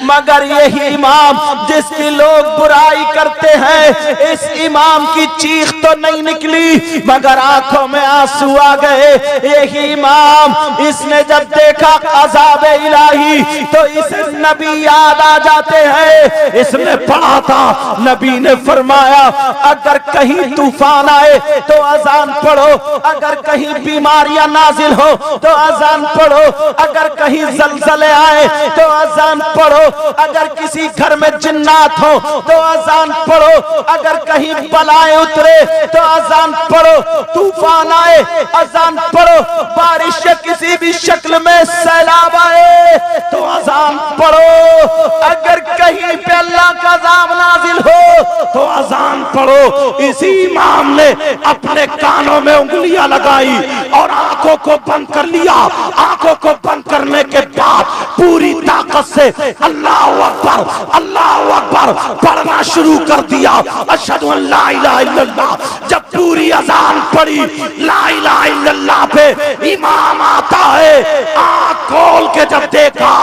मगर यही इमाम जिसकी लोग बुराई करते हैं, इस इमाम की चीख तो नहीं निकली मगर आंखों में आंसू आ गए। यही इमाम, इसने जब देखा अज़ाब इलाही तो इसे नबी याद आ जाते हैं। इसने पढ़ा था, नबी ने फरमाया अगर कहीं तूफान आए तो अजान पढ़ो, अगर कहीं बीमारियां नाजिल हो तो अजान पढ़ो, अगर कहीं जलजले आए तो अजान पढ़ो, अगर किसी घर में जिन्नात हो तो अजान पढ़ो, अगर कहीं बलाएं उतरे तो अजान पढ़ो, तूफान आए अजान पढ़ो, बारिश के किसी भी शक्ल में सैलाब आए तो अजान पढ़ो, अगर कहीं पे अल्लाह का अज़ाब नाजिल हो तो अजान पढ़ो। इसी इमाम ने अपने कानों में उंगलियां लगाई और आंखों को बंद कर लिया। आंखों को बंद करने के बाद पूरी ताकत से अल्लाहु अकबर, अल्लाहु अकबर पढ़ना शुरू कर दिया। अशहदु अन ला इलाहा इल्लल्लाह। जब पूरी अजान पड़ी, ला इलाहा इल्लल्लाह पे इमाम आता है। आंख खोल के जब देखा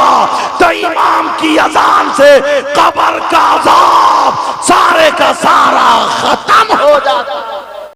तो तो इमाम की अजान से कब्र का अजाब सारे का सारा खत्म हो जाता।